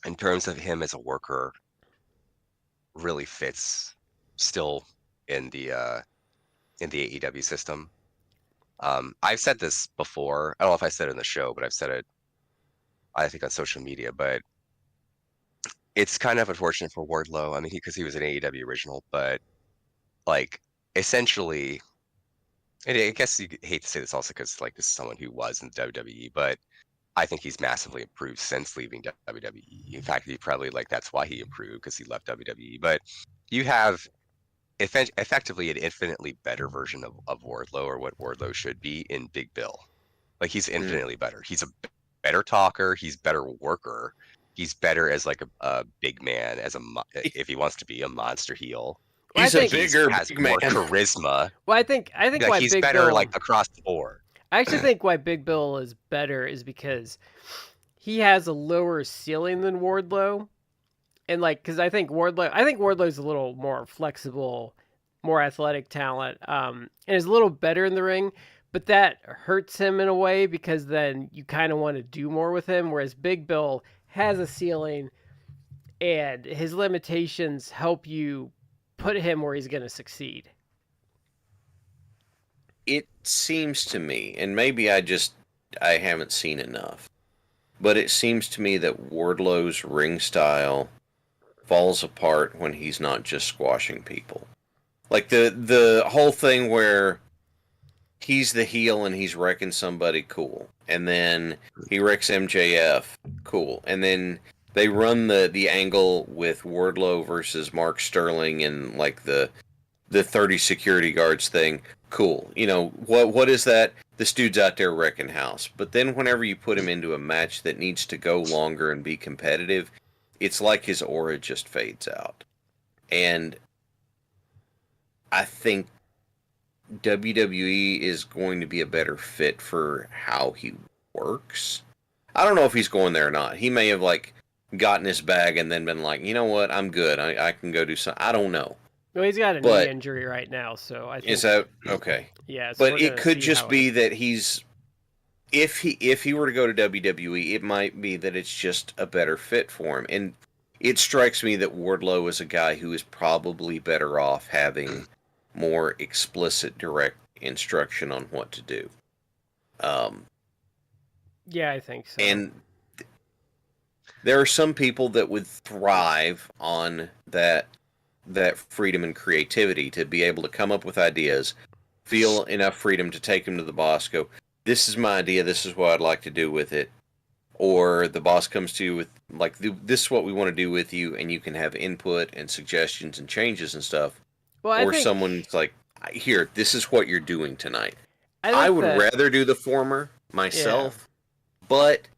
in terms of him as a worker really fits still in the AEW system. I've said this before. I don't know if I said it in the show, but I've said it, I think, on social media. But it's kind of unfortunate for Wardlow. I mean, because he was an AEW original, but like essentially, and I guess you hate to say this also because like this is someone who was in WWE, but I think he's massively improved since leaving WWE. In fact, he probably like that's why he improved because he left WWE. But you have effectively an infinitely better version of Wardlow, or what Wardlow should be, in Big Bill. Like he's infinitely better. He's a better talker. He's better worker. He's better as like a big man, as if he wants to be a monster heel. Well, He's I a think bigger has big more man. charisma. Well, I think Like why he's Big better Bill, like across the board. I actually think why Big Bill is better is because he has a lower ceiling than Wardlow, and like because I think Wardlow's a little more flexible, more athletic talent, and is a little better in the ring. But that hurts him in a way because then you kind of want to do more with him. Whereas Big Bill has a ceiling, and his limitations help you put him where he's going to succeed. It seems to me, and maybe I haven't seen enough, but it seems to me that Wardlow's ring style falls apart when he's not just squashing people. Like the whole thing where he's the heel and he's wrecking somebody, cool. And then he wrecks MJF, cool. And then they run the angle with Wardlow versus Mark Sterling and like the 30 security guards thing, cool. You know, what is that? This dude's out there wrecking house. But then whenever you put him into a match that needs to go longer and be competitive, it's like his aura just fades out. And I think WWE is going to be a better fit for how he works. I don't know if he's going there or not. He may have like gotten his bag and then been like, you know what, I'm good. I can go do something. I don't know. Well, he's got a knee injury right now, so I think is that okay? Yeah, so but it could just be that he's if he were to go to WWE, it might be that it's just a better fit for him. And it strikes me that Wardlow is a guy who is probably better off having more explicit, direct instruction on what to do. Yeah, I think so. And there are some people that would thrive on that freedom and creativity to be able to come up with ideas, feel enough freedom to take them to the boss, go, this is my idea, this is what I'd like to do with it. Or the boss comes to you with, like, this is what we want to do with you, and you can have input and suggestions and changes and stuff. Well, or someone's like, here, this is what you're doing tonight. I would rather do the former myself, but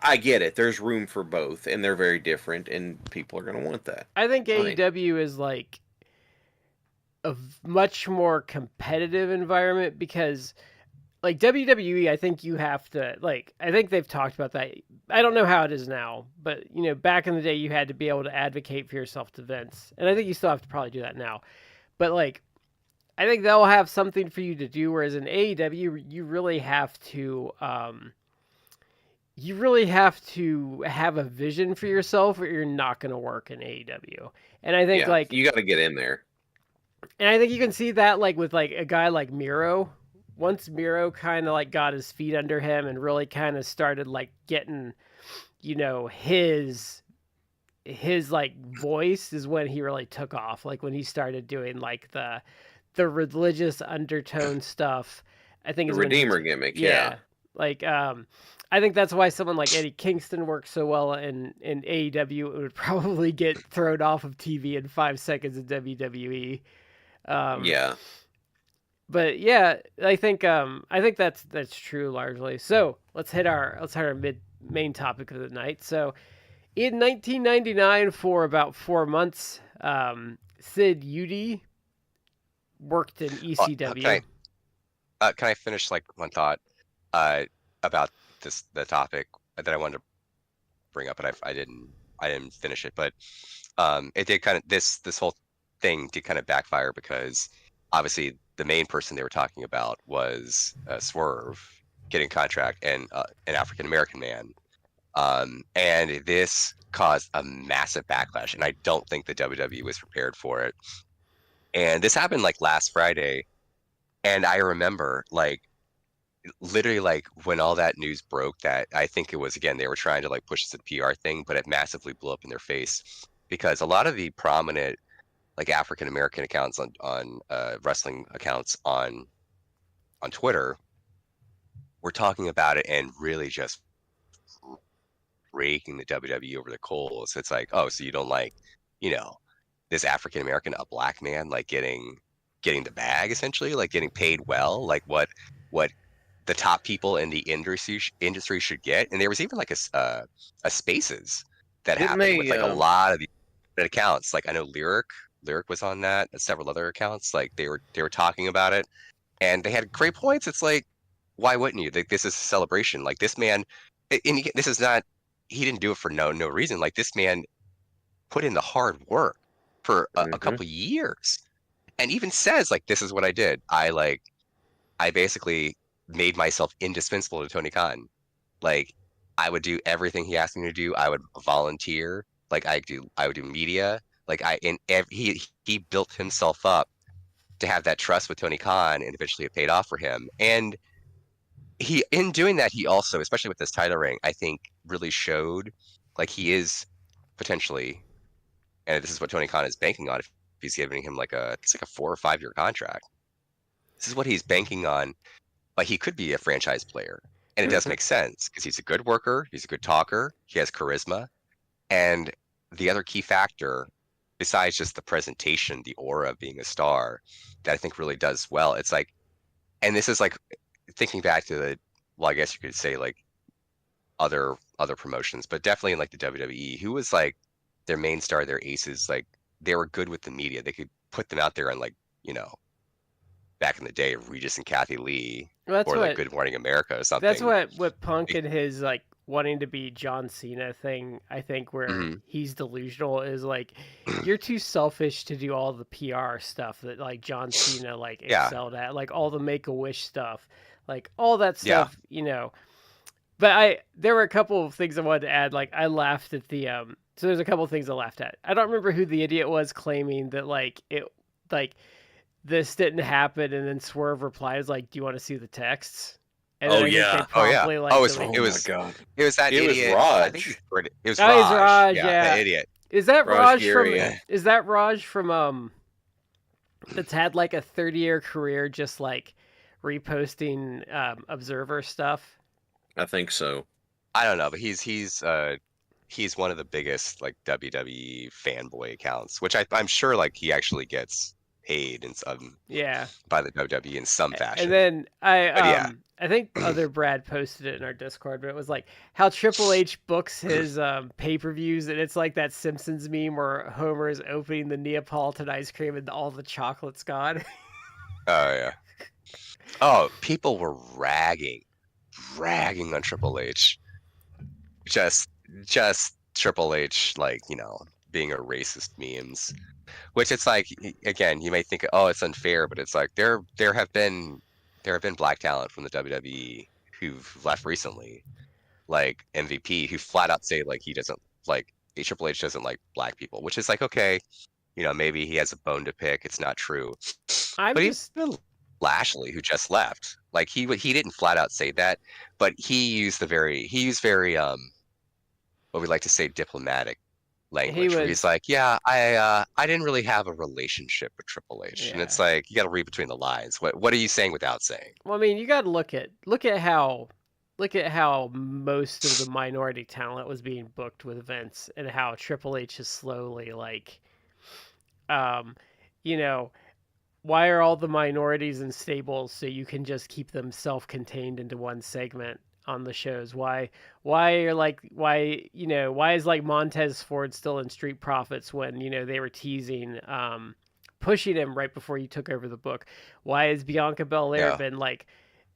I get it. There's room for both, and they're very different, and people are going to want that. I think AEW is like a much more competitive environment because, like, WWE, I think you have to, like, I think they've talked about that. I don't know how it is now, but, you know, back in the day, you had to be able to advocate for yourself to Vince, and I think you still have to probably do that now. But, like, I think they'll have something for you to do, whereas in AEW, you really have to have a vision for yourself or you're not going to work in AEW. And I think like you got to get in there. And I think you can see that like with like a guy like Miro. Once Miro kind of like got his feet under him and really kind of started like getting, you know, his like voice is when he really took off. Like when he started doing like the religious undertone stuff. I think the Redeemer gimmick. Yeah. Like I think that's why someone like Eddie Kingston works so well in AEW. It would probably get thrown off of TV in 5 seconds in WWE. Yeah. But yeah, I think that's true largely. So let's hit our main topic of the night. So in 1999, for about 4 months, Sid Eudy worked in ECW. Can I finish like one thought about the topic that I wanted to bring up, and I didn't. didn't finish it, but it did kind of this whole thing did kind of backfire because obviously the main person they were talking about was Swerve getting contract and an African American man, and this caused a massive backlash, and I don't think the WWE was prepared for it. And this happened like last Friday, and I remember like literally like when all that news broke, that I think it was, again, they were trying to like push this PR thing, but it massively blew up in their face because a lot of the prominent like African American accounts on wrestling accounts on Twitter were talking about it and really just raking the WWE over the coals. It's like, oh, so you don't like, you know, this African American, a black man, like getting the bag, essentially, like getting paid well, like what the top people in the industry should get. And there was even like a Spaces that Didn't happened with they, like a lot of the accounts. Like I know Lyric was on that, and several other accounts. Like they were talking about it, and they had great points. It's like, why wouldn't you? Like this is a celebration. Like this man, and this is not. He didn't do it for no reason. Like this man put in the hard work for a couple of years, and even says like, this is what I did. I basically made myself indispensable to Tony Khan. Like I would do everything he asked me to do. I would volunteer. Like I would do media. Like he built himself up to have that trust with Tony Khan, and eventually it paid off for him. And he, in doing that, he also, especially with this title ring, I think really showed like he is potentially, and this is what Tony Khan is banking on, if he's giving him it's like a 4 or 5 year contract. This is what he's banking on. But he could be a franchise player, and it does make sense because he's a good worker, he's a good talker, he has charisma, and the other key factor, besides just the presentation, the aura of being a star, that I think really does well. It's like, and this is like thinking back to I guess you could say like other promotions, but definitely in like the WWE, who was like their main star, their aces, like they were good with the media. They could put them out there and like, back in the day, Regis and Kathy Lee, or like Good Morning America or something. That's what Punk and his like wanting to be John Cena thing, I think, where he's delusional, is like, you're too selfish to do all the PR stuff that like John Cena like excelled at, like all the Make-A-Wish stuff, like all that stuff, But there were a couple of things I wanted to add. Like I laughed at the so there's a couple of things I laughed at. I don't remember who the idiot was claiming that like this didn't happen, and then Swerve replies like, "Do you want to see the texts?" And oh then yeah, promptly, like, it was that it idiot. Was Raj. I think it was Raj. Raj. Raj, Yeah, that idiot. Is that Raj Gary, from? Is that Raj from that's had like a 30-year career just like reposting Observer stuff? I think so. I don't know, but he's one of the biggest like WWE fanboy accounts, which I'm sure like he actually gets paid in some by the WWE in some fashion. And then I think other Brad posted it in our Discord, but it was like how Triple H books his pay-per-views, and it's like that Simpsons meme where Homer is opening the Neapolitan ice cream and all the chocolate's gone. Oh yeah. Oh, people were ragging on Triple H. Just Triple H, like, being a racist memes. Which it's like, again, you may think, oh, it's unfair, but it's like there have been black talent from the WWE who've left recently, like MVP, who flat out say like he doesn't like Triple H doesn't like black people, which is like, okay, maybe he has a bone to pick. It's not true. But even Lashley, who just left, like he didn't flat out say that, but he used very what we like to say, diplomatic language, where he's like, I didn't really have a relationship with Triple H. And it's like, you got to read between the lines. What are you saying without saying? Well, I mean, you got to look at how most of the minority talent was being booked with Vince, and how Triple H is slowly like, why are all the minorities in stables so you can just keep them self-contained into one segment on the shows? Why is like Montez Ford still in Street Profits when they were teasing pushing him right before you took over the book? Why has Bianca Belair been like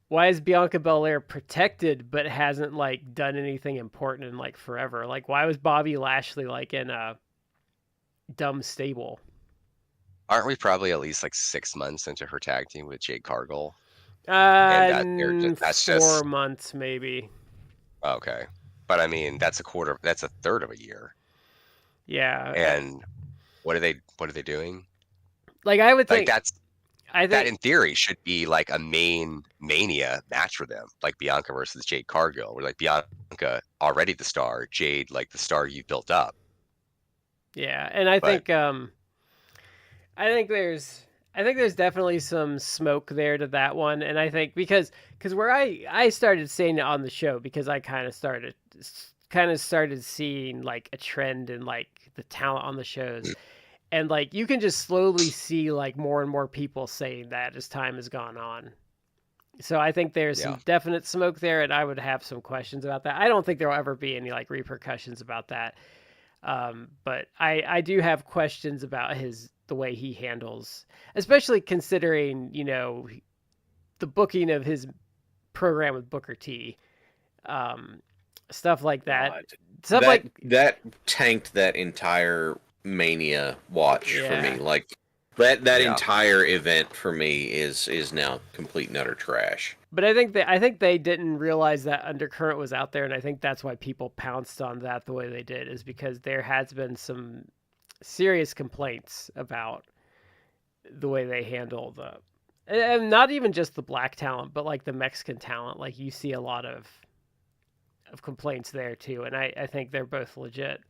why is Bianca Belair protected but hasn't like done anything important in like forever? Like why was Bobby Lashley like in a dumb stable? Aren't we probably at least like 6 months into her tag team with Jade Cargill? And that's 4 months maybe. okay. But I mean, that's a third of a year. Yeah. And what are they doing? Like I would think that in theory should be like a main Mania match for them, like Bianca versus Jade Cargill, where like Bianca already the star, Jade like the star you've built up. Yeah, and I think there's definitely some smoke there to that one, and I think because where I started saying it on the show because I kind of started seeing like a trend in like the talent on the shows, and like you can just slowly see like more and more people saying that as time has gone on. So I think there's some definite smoke there, and I would have some questions about that. I don't think there will ever be any like repercussions about that. But I do have questions about the way he handles, especially considering, the booking of his program with Booker T. Stuff like that. That tanked that entire Mania watch for me. Like that entire event for me is now complete and utter trash. But I think they didn't realize that undercurrent was out there, and I think that's why people pounced on that the way they did, is because there has been some serious complaints about the way they handle and not even just the black talent, but like the Mexican talent. Like you see a lot of complaints there too, and I think they're both legit.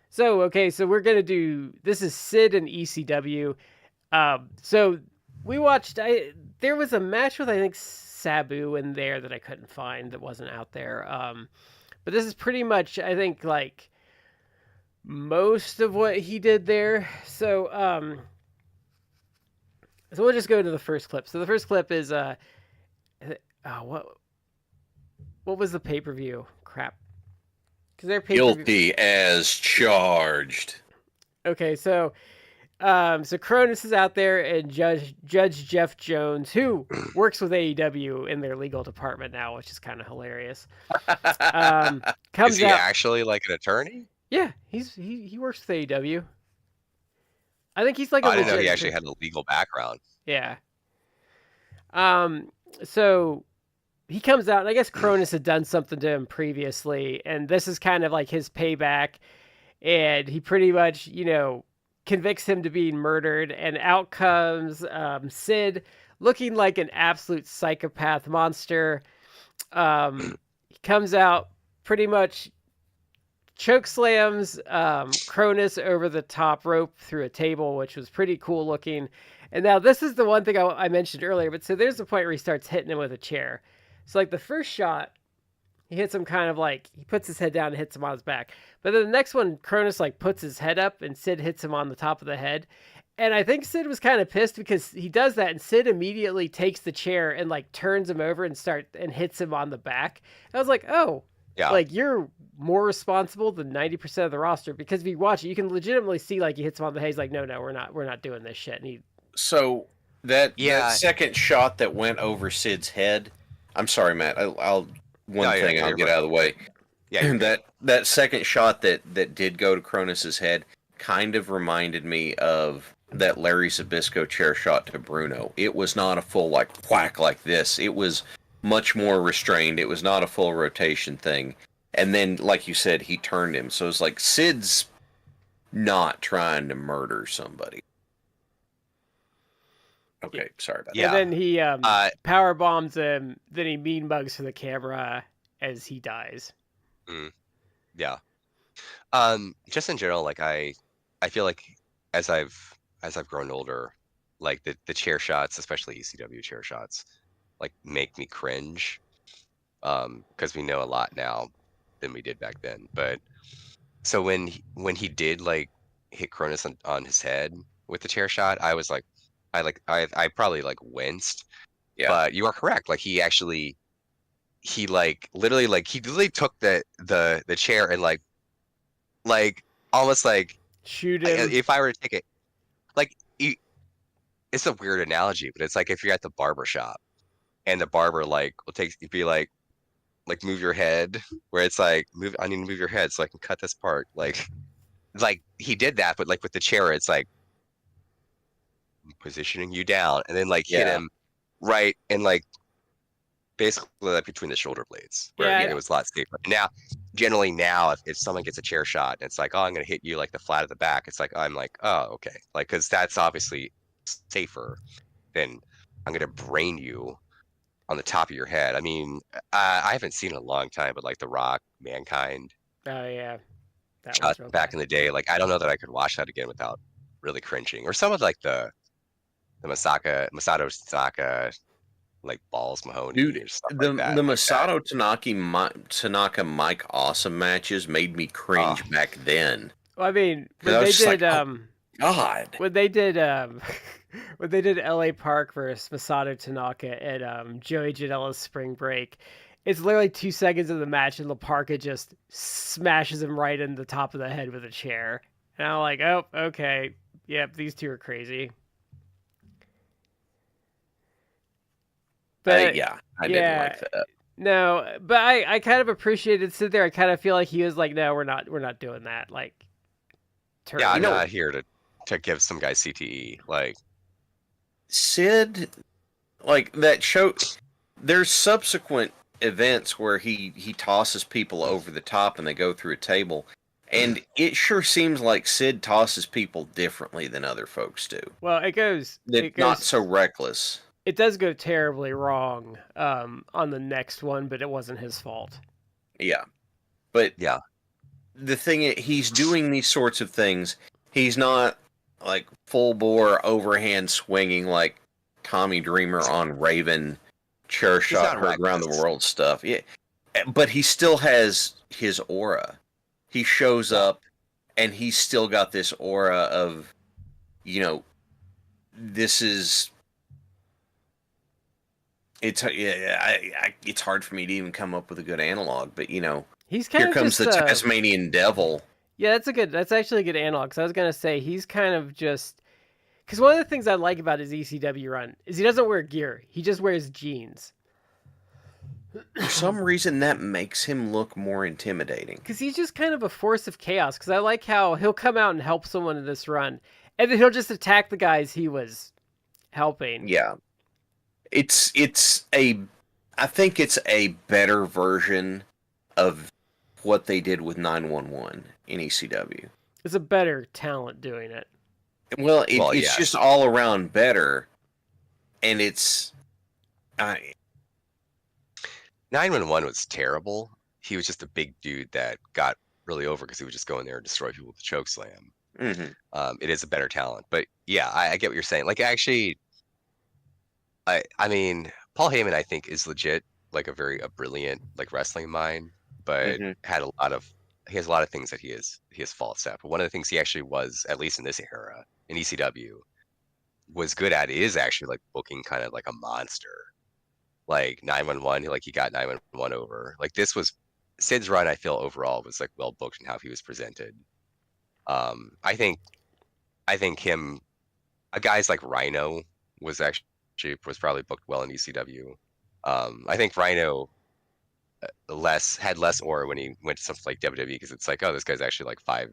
So okay, so we're gonna do this is Sid in ECW. So we watched. There was a match with I think Sabu in there that I couldn't find that wasn't out there. But this is pretty much I think like most of what he did there. So so we'll just go to the first clip. So the first clip is what was the pay-per-view? Crap. Because they're guilty as charged. Okay, so Cronus is out there, and Judge Jeff Jones, who works with AEW in their legal department now, which is kind of hilarious. Comes is he out, actually like an attorney? Yeah, he works with AEW. I think he's like I didn't know he actually had a legal background. Yeah. So he comes out, and I guess Cronus had done something to him previously, and this is kind of like his payback, and he pretty much, convicts him to being murdered, and out comes Sid, looking like an absolute psychopath monster. He comes out, pretty much chokeslams Cronus over the top rope through a table, which was pretty cool looking. And now this is the one thing I mentioned earlier, but so there's the point where he starts hitting him with a chair. So like the first shot, he hits him kind of like, he puts his head down and hits him on his back. But then the next one, Cronus like puts his head up and Sid hits him on the top of the head. And I think Sid was kind of pissed because he does that, and Sid immediately takes the chair and like turns him over and hits him on the back. I was like, oh, yeah, like you're more responsible than 90% of the roster, because if you watch it, you can legitimately see like he hits him on the head. He's like, no, we're not doing this shit. And so that second shot that went over Sid's head. I'm sorry, Matt. I'll get out of the way. Yeah, that second shot that did go to Cronus's head kind of reminded me of that Larry Zbyszko chair shot to Bruno. It was not a full like whack like this. It was much more restrained. It was not a full rotation thing. And then, like you said, he turned him. So it's like Sid's not trying to murder somebody. Okay, sorry about that. And then he power bombs him. Then he mean mugs for the camera as he dies. Yeah. Just in general, like I feel like as I've grown older, like the chair shots, especially ECW chair shots, like make me cringe. Because we know a lot now than we did back then. But so when he did like hit Cronus on his head with the chair shot, I was like, I probably like winced. Yeah. But you are correct. Like he literally took the chair and like almost like shoot him. If I were to take it, like it's a weird analogy, but it's like if you're at the barber shop and the barber like will be like move your head, where it's like I need to move your head so I can cut this part. Like he did that, but like with the chair, it's like positioning you down, and then like hit him right and like basically like between the shoulder blades, where it was a lot safer. Now, generally now, if someone gets a chair shot and it's like, oh, I'm gonna hit you like the flat of the back, it's like I'm like, oh, okay, like because that's obviously safer than I'm gonna brain you on the top of your head. I mean, I haven't seen it in a long time, but like The Rock, Mankind, Oh yeah, that shot was back in the day. Like I don't know that I could watch that again without really cringing. Or some of like the Masato Tanaka, like Balls Mahoney, Dude, or stuff the like that. the like that. Masato Tanaka Mike Awesome matches made me cringe back then. Well, I mean, 'Cause I when was they just did like, oh, God. when they did when they did LA Park versus Masato Tanaka at Joey Janela's Spring Break, it's literally 2 seconds of the match and Laparca just smashes him right in the top of the head with a chair. And I'm like, oh, okay. Yep, these two are crazy. But I didn't like that. No, but I kind of appreciated Sid there. I kind of feel like he was like, no, we're not doing that. Like, Yeah, I'm not here to give some guy CTE. Like Sid, like that show. There's subsequent events where he tosses people over the top and they go through a table, and it sure seems like Sid tosses people differently than other folks do. Well, it goes Not so reckless. It does go terribly wrong on the next one, but it wasn't his fault. Yeah, but yeah, the thing is, he's doing these sorts of things. He's not like full bore overhand swinging like Tommy Dreamer on Raven, chair shot her around the world stuff. Yeah, but he still has his aura. He shows up, and he's still got this aura of, this is. It's it's hard for me to even come up with a good analog, but he's kind here of comes just the Tasmanian Devil. Yeah, that's actually a good analog. Because I was gonna say he's kind of just because one of the things I like about his ECW run is he doesn't wear gear; he just wears jeans. For some reason, that makes him look more intimidating. Because he's just kind of a force of chaos. Because I like how he'll come out and help someone in this run, and then he'll just attack the guys he was helping. Yeah. I think it's a better version of what they did with 911 in ECW. It's a better talent doing it. Well, it's just all around better, and it's 911 was terrible. He was just a big dude that got really over because he would just go in there and destroy people with a choke slam. Mm-hmm. It is a better talent, but yeah, I get what you're saying. Like actually. I mean, Paul Heyman, I think, is legit like a brilliant like wrestling mind, but he has a lot of things that he has faults at. But one of the things he actually was, at least in this era in ECW, was good at is actually like booking kind of like a monster, like 911. Like he got 911 over. Like this was Sid's run. I feel overall was like well booked in how he was presented. I think him, guys like Rhino was probably booked well in ECW. I think Rhino had less aura when he went to something like WWE because it's like, oh, this guy's actually like 5'8".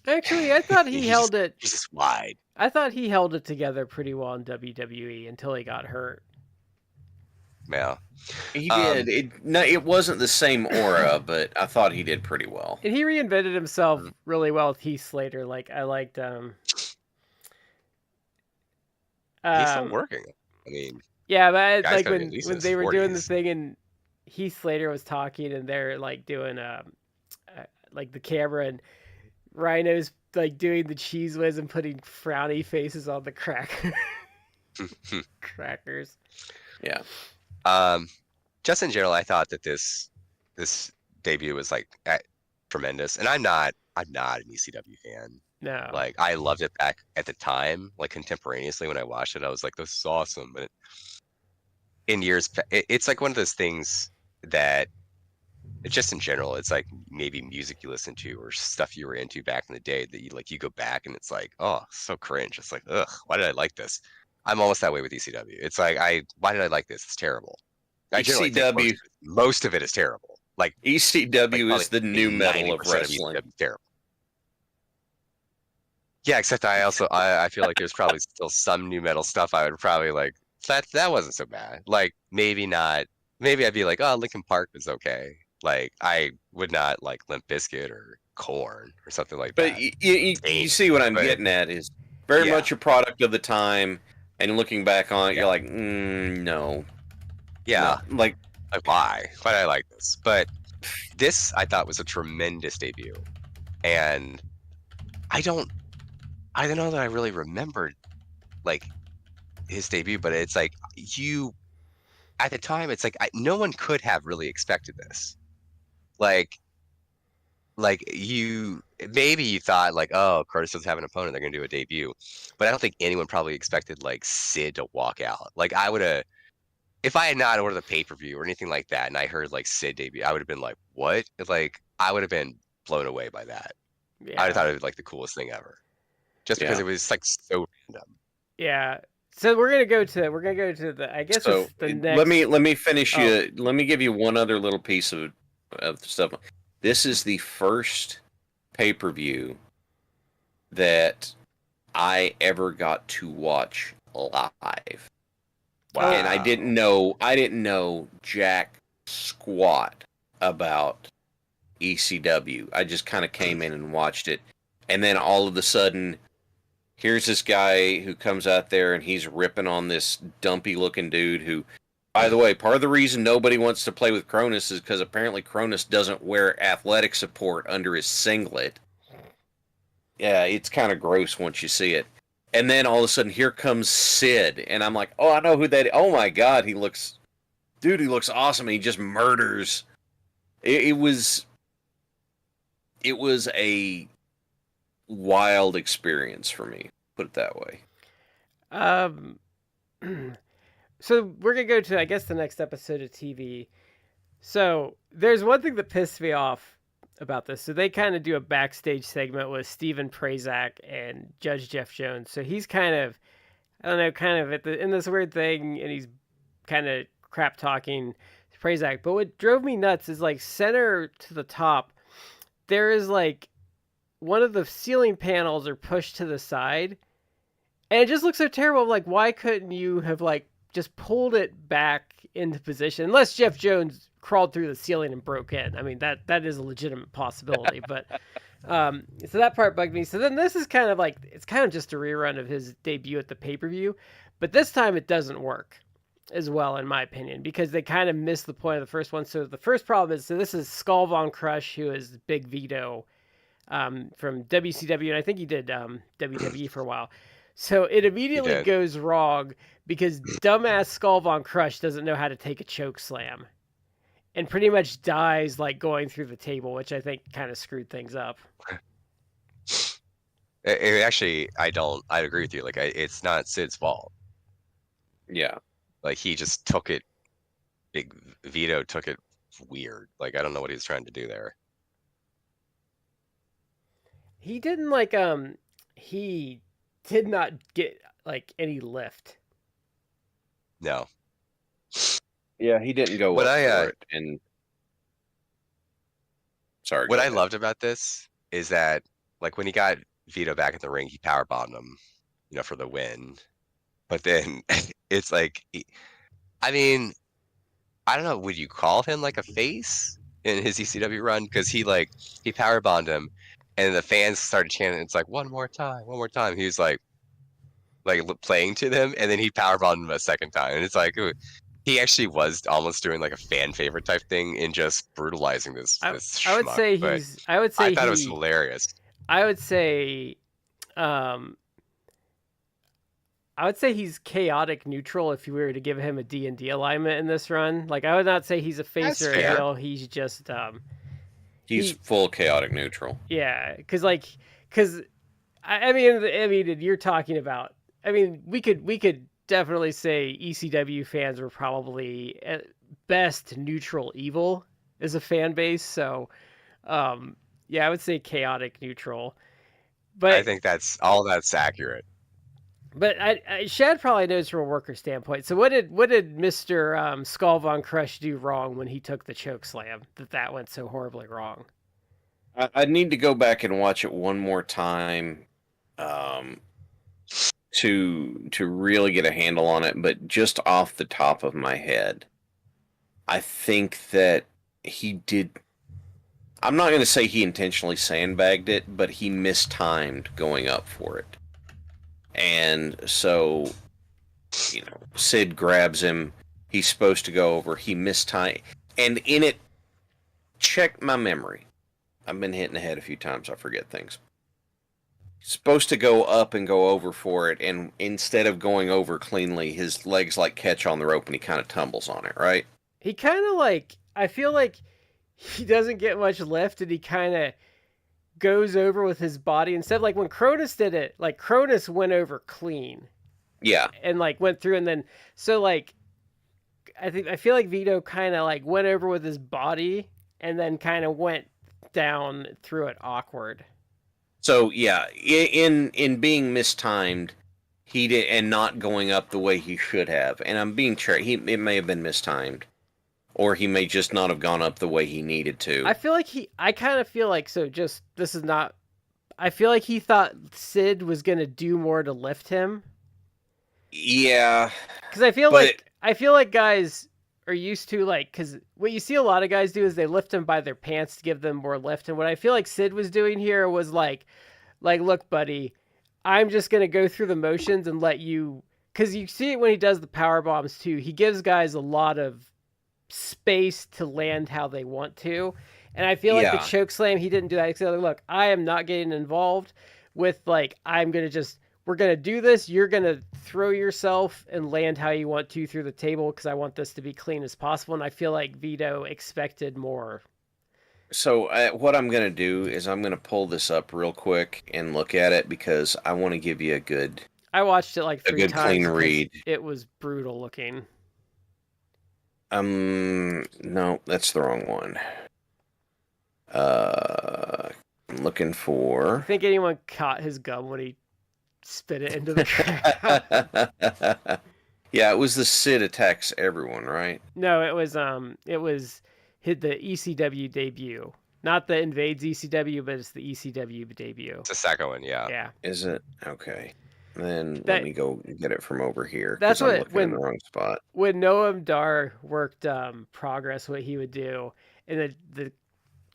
Actually, I thought he held it. He's just wide. I thought he held it together pretty well in WWE until he got hurt. Yeah, he did. It wasn't the same aura, but I thought he did pretty well. And he reinvented himself really well with Heath Slater. Like I liked. He's still working. I mean, yeah, but like when they were 40s. doing the thing and Heath Slater was talking and they're like doing like the camera and Rhino's like doing the cheese whiz and putting frowny faces on the crackers. Yeah. Just in general, I thought that this debut was like tremendous, and I'm not an ECW fan. No. Like I loved it back at the time, like contemporaneously when I watched it, I was like, "This is awesome." But in years, it's like one of those things that, just in general, it's like maybe music you listen to or stuff you were into back in the day that you go back and it's like, oh, so cringe. It's like, ugh, why did I like this? I'm almost that way with ECW. It's like why did I like this? It's terrible. I generally think ECW, most of it is terrible. Like ECW is the new metal of 90% wrestling. ECW is terrible. Yeah, except I feel like there's probably still some new metal stuff I would probably like. That wasn't so bad. Like maybe not. Maybe I'd be like, oh, Linkin Park was okay. Like I would not like Limp Bizkit or Korn or something like But that. you see what I'm getting at is very much a product of the time. And looking back on it, you're like, no. Yeah. No. Like why? Why did I like this? But this I thought was a tremendous debut, and I don't know that I really remembered like his debut, but it's like at the time, it's like no one could have really expected this. Like maybe you thought like, oh, Curtis doesn't have an opponent, they're gonna do a debut, but I don't think anyone probably expected like Sid to walk out. Like I would have, if I had not ordered the pay-per-view or anything like that, and I heard like Sid debut, I would have been like, what? Like I would have been blown away by that. Yeah. I would have thought it was like the coolest thing ever, just because it was like so random. Yeah. So we're gonna go to the I guess so. it's the next. Let me finish you. Let me give you one other little piece of stuff. This is the first pay-per-view that I ever got to watch live. Wow. And I didn't know jack squat about ECW. I just kind of came in and watched it. And then all of a sudden, here's this guy who comes out there and he's ripping on this dumpy looking dude who, by the way, part of the reason nobody wants to play with Cronus is because apparently Cronus doesn't wear athletic support under his singlet. Yeah, it's kind of gross once you see it. And then all of a sudden, here comes Sid, and I'm like, oh, I know who that is. Oh my God, he looks awesome. He just murders. It was a wild experience for me, put it that way. So we're gonna go to, I guess, the next episode of TV. So there's one thing that pissed me off about this. So they kind of do a backstage segment with Steven Prazak and Judge Jeff Jones. So he's kind of, I don't know, kind of in this weird thing, and he's kind of crap talking Prazak. But what drove me nuts is like center to the top, there is like one of the ceiling panels are pushed to the side, and it just looks so terrible. Like, why couldn't you have like just pulled it back into position? Unless Jeff Jones crawled through the ceiling and broke in. I mean, that is a legitimate possibility. But so that part bugged me. So then this is kind of like, it's kind of just a rerun of his debut at the pay-per-view, but this time it doesn't work as well, in my opinion, because they kind of missed the point of the first one. So the first problem is, so this is Skull Von Crush, who is Big Vito from WCW, and I think he did WWE for a while. So it immediately goes wrong because dumbass Skull Von Crush doesn't know how to take a choke slam, and pretty much dies like going through the table, which I think kind of screwed things up. Actually, I agree with you. Like, it's not Sid's fault. Yeah. Like, he just took it. Big Vito took it weird. Like, I don't know what he's trying to do there. He didn't like, he did not get like any lift. No. Yeah, he didn't go up for it. And sorry. What I loved about this is that, like, when he got Vito back in the ring, he powerbombed him, for the win. But then it's like, I mean, I don't know. Would you call him like a face in his ECW run? Because he powerbombed him, and the fans started chanting, "It's like one more time, one more time." He was like playing to them, and then he powerbombed him a second time, and it's like, he actually was almost doing like a fan favorite type thing in just brutalizing this. I would say I thought it was hilarious. I would say he's chaotic neutral if you were to give him a D&D alignment in this run. Like, I would not say he's a face or a heel. He's just he's full chaotic neutral. Yeah, because I mean, you're talking about. I mean, we could definitely say ECW fans were probably at best neutral evil as a fan base. So, yeah, I would say chaotic neutral. But I think that's accurate. But Shad probably knows from a worker standpoint. So what did Mister Skull Von Crush do wrong when he took the choke slam that went so horribly wrong? I need to go back and watch it one more time, um, to really get a handle on it. But just off the top of my head, I think that he did. I'm not going to say he intentionally sandbagged it, but he mistimed going up for it. And so, Sid grabs him. He's supposed to go over. He mistimed. And in it, check my memory. I've been hitting the head a few times. I forget things. He's supposed to go up and go over for it. And instead of going over cleanly, his legs like catch on the rope and he kind of tumbles on it, right? He kind of I feel like he doesn't get much lift and he kind of goes over with his body instead of when Cronus did it, Cronus went over clean. Yeah. And went through and then so I feel like Vito kind of went over with his body and then kind of went down through it awkward. So yeah, in being mistimed, he did and not going up the way he should have. And I'm being sure it may have been mistimed, or he may just not have gone up the way he needed to. I feel like I kind of feel like this is not. I feel like he thought Sid was gonna do more to lift him. Yeah, because I feel like guys are used to because what you see a lot of guys do is they lift them by their pants to give them more lift, and what I feel like Sid was doing here was look, buddy, I'm just gonna go through the motions and let you, because you see it when he does the power bombs too. He gives guys a lot of space to land how they want to, and I feel like the choke slam he didn't do that. He's like, look, I am not getting involved with we're going to do this. You're going to throw yourself and land how you want to through the table because I want this to be clean as possible. And I feel like Vito expected more. So what I'm going to do is I'm going to pull this up real quick and look at it because I want to give you a good... I watched it 3 times. Clean read. It was brutal looking. No, that's the wrong one. I'm looking for... I think anyone caught his gum when he spit it into the crowd. Yeah, it was the Sid attacks everyone, right? No, it was hit the ECW debut. Not the Invades ECW, but it's the ECW debut. It's the second one, yeah. Yeah. Is it? Okay. Then let me go get it from over here. That's I'm looking in the wrong spot. When Noam Dar worked Progress, what he would do, and the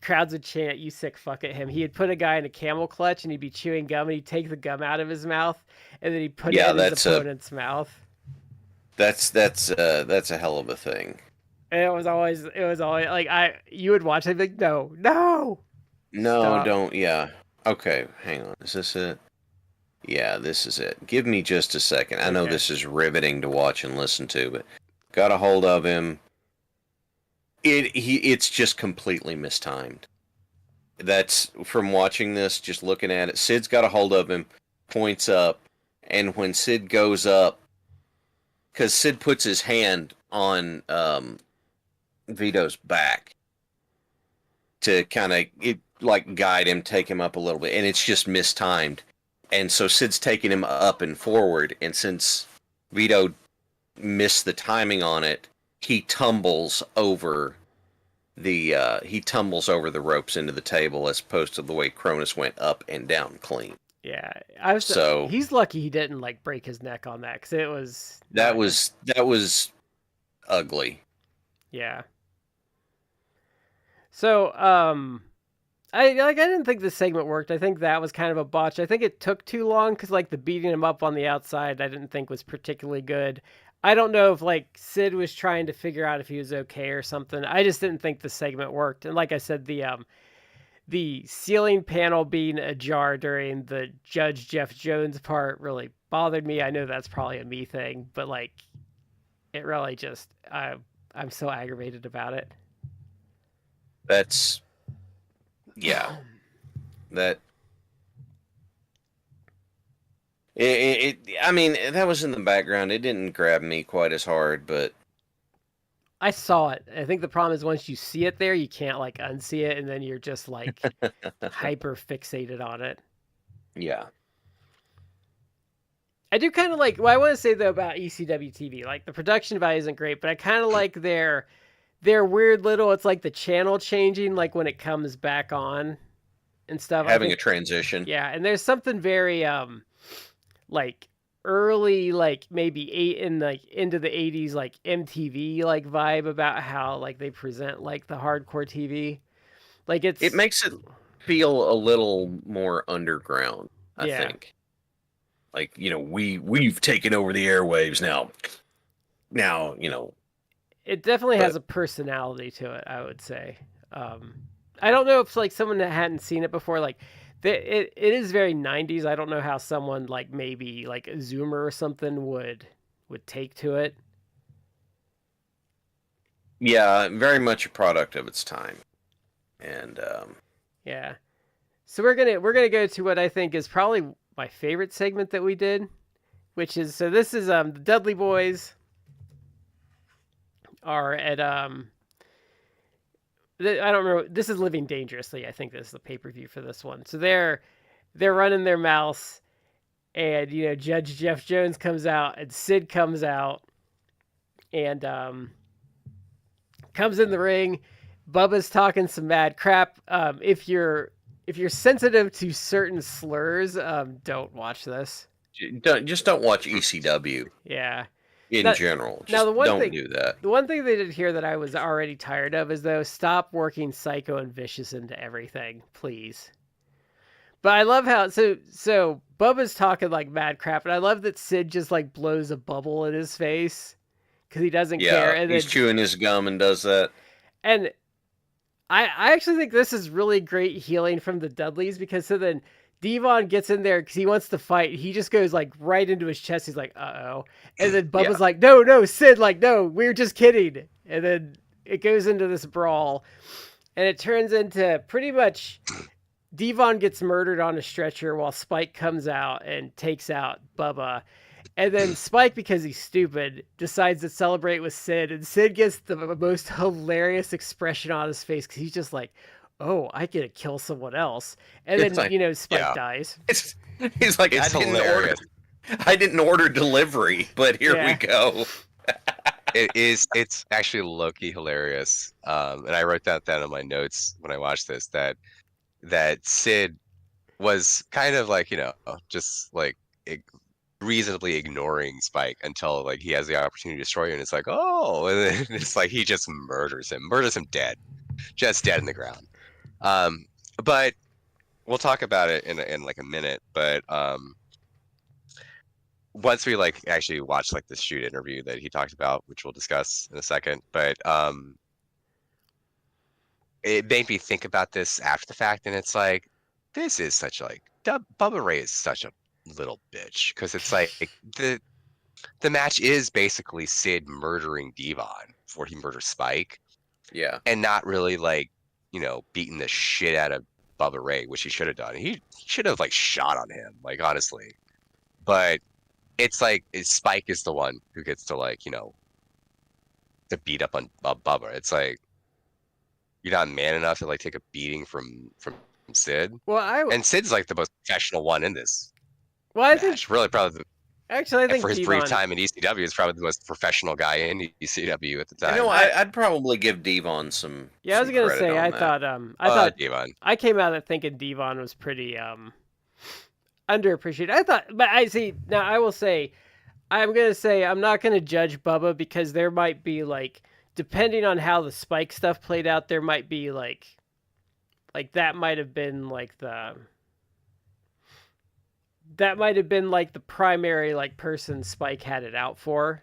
crowds would chant "You sick fuck" at him. He'd put a guy in a camel clutch and he'd be chewing gum and he'd take the gum out of his mouth and then he'd put it in his opponent's mouth. That's a hell of a thing. And it was always you would watch it and be like, no, stop. Don't. Yeah. Okay, hang on. Is this it? Yeah, this is it. Give me just a second. I know this is riveting to watch and listen to, but got a hold of him. It's just completely mistimed. That's from watching this, just looking at it. Sid's got a hold of him, points up, and when Sid goes up, because Sid puts his hand on Vito's back to kind of guide him, take him up a little bit, and it's just mistimed. And so Sid's taking him up and forward, and since Vito missed the timing on it, he tumbles over the ropes into the table as opposed to the way Cronus went up and down clean. Yeah, he's lucky he didn't break his neck on that because it was that was ugly. Yeah. So I didn't think this segment worked. I think that was kind of a botch. I think it took too long because the beating him up on the outside I didn't think was particularly good. I don't know if Sid was trying to figure out if he was okay or something. I just didn't think the segment worked. And like I said, the ceiling panel being ajar during the Judge Jeff Jones part really bothered me. I know that's probably a me thing, but it really just I'm so aggravated about it. That's that. I mean, that was in the background. It didn't grab me quite as hard, but I saw it. I think the problem is once you see it there, you can't unsee it, and then you're just hyper fixated on it. Yeah. I do kind of like. Well, I want to say though about ECW TV, like the production value isn't great, but I kind of like their weird little. It's like the channel changing, like when it comes back on and stuff. Having a transition. Yeah, and there's something very like early, like maybe into the 80s, like MTV like vibe about how like they present like the hardcore TV. Like it makes it feel a little more underground, I think. Like, you know, we've taken over the airwaves now. Now, you know, it definitely has a personality to it, I would say. I don't know if like someone that hadn't seen it before, like it is very 90s. I don't know how someone like maybe like a Zoomer or something would take to it. Yeah, very much a product of its time. And yeah. So we're gonna go to what I think is probably my favorite segment that we did, which is this is the Dudley Boys are at I don't remember. This is Living Dangerously. I think this is the pay-per-view for this one. So they're running their mouths, and you know Judge Jeff Jones comes out, and Sid comes out, and comes in the ring. Bubba's talking some mad crap. If you're sensitive to certain slurs, don't watch this. Don't watch ECW. Yeah. In general, just don't do that. The one thing they did here that I was already tired of is though stop working Psycho and Vicious into everything, please. But I love how so Bubba's talking like mad crap, and I love that Sid just like blows a bubble in his face because he doesn't care. And he's chewing his gum and does that. And I actually think this is really great healing from the Dudleys because so then Devon gets in there because he wants to fight. He just goes like right into his chest. He's like, uh-oh. And then Bubba's like, no, Sid, like, no, we're just kidding. And then it goes into this brawl. And it turns into pretty much Devon gets murdered on a stretcher while Spike comes out and takes out Bubba. And then Spike, because he's stupid, decides to celebrate with Sid. And Sid gets the most hilarious expression on his face because he's just like, oh, I get to kill someone else. And then, like, you know, Spike dies. He's like, I didn't order delivery, but here we go. It's actually low-key hilarious. And I wrote that down in my notes when I watched this, that Sid was kind of like, you know, just like reasonably ignoring Spike until like he has the opportunity to destroy you, and it's like, oh, and then it's like he just murders him dead, just dead in the ground. But we'll talk about it in like a minute. But once we like actually watch like the shoot interview that he talked about, which we'll discuss in a second, but it made me think about this after the fact, and it's like, this is such like Bubba Ray is such a little bitch, because it's like the match is basically Sid murdering Devon before he murders Spike, and not really like, you know, beating the shit out of Bubba Ray, which he should have done. He should have like shot on him, like, honestly. But it's like Spike is the one who gets to, like, you know, to beat up on Bubba. It's like, you're not man enough to like take a beating from Sid. Well, and Sid's like the most professional one in this. Well, I think really probably I think for his brief time in ECW, is probably the most professional guy in ECW at the time. You know, I'd probably give Devon some. Yeah, I was gonna say I thought Devon. I came out of thinking Devon was pretty underappreciated. I thought, but I see now. I will say, I'm not gonna judge Bubba because there might be like, depending on how the Spike stuff played out, there might be like that might have been like the primary like person Spike had it out for.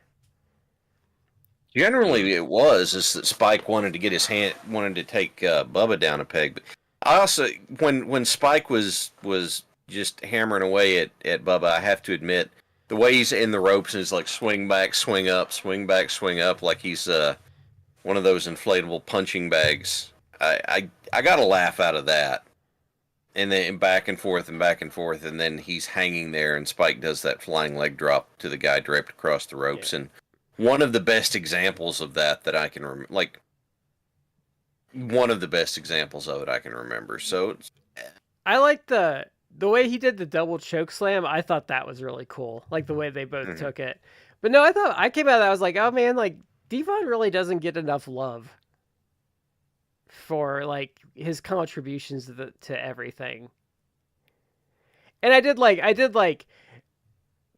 Generally, it was is that Spike wanted to take Bubba down a peg. But I also, when Spike was just hammering away at Bubba, I have to admit, the way he's in the ropes is like swing back, swing up, swing back, swing up, like he's one of those inflatable punching bags. I got a laugh out of that. And then back and forth, and then he's hanging there, and Spike does that flying leg drop to the guy draped across the ropes. Yeah. And one of the best examples of that I can remember, like, one of the best examples of it I can remember. So I like the the way he did the double choke slam, I thought that was really cool. Like the way they both Mhm. took it. But no, I came out of that, I was like, oh man, like Devon really doesn't get enough love for like his contributions to everything. And I did like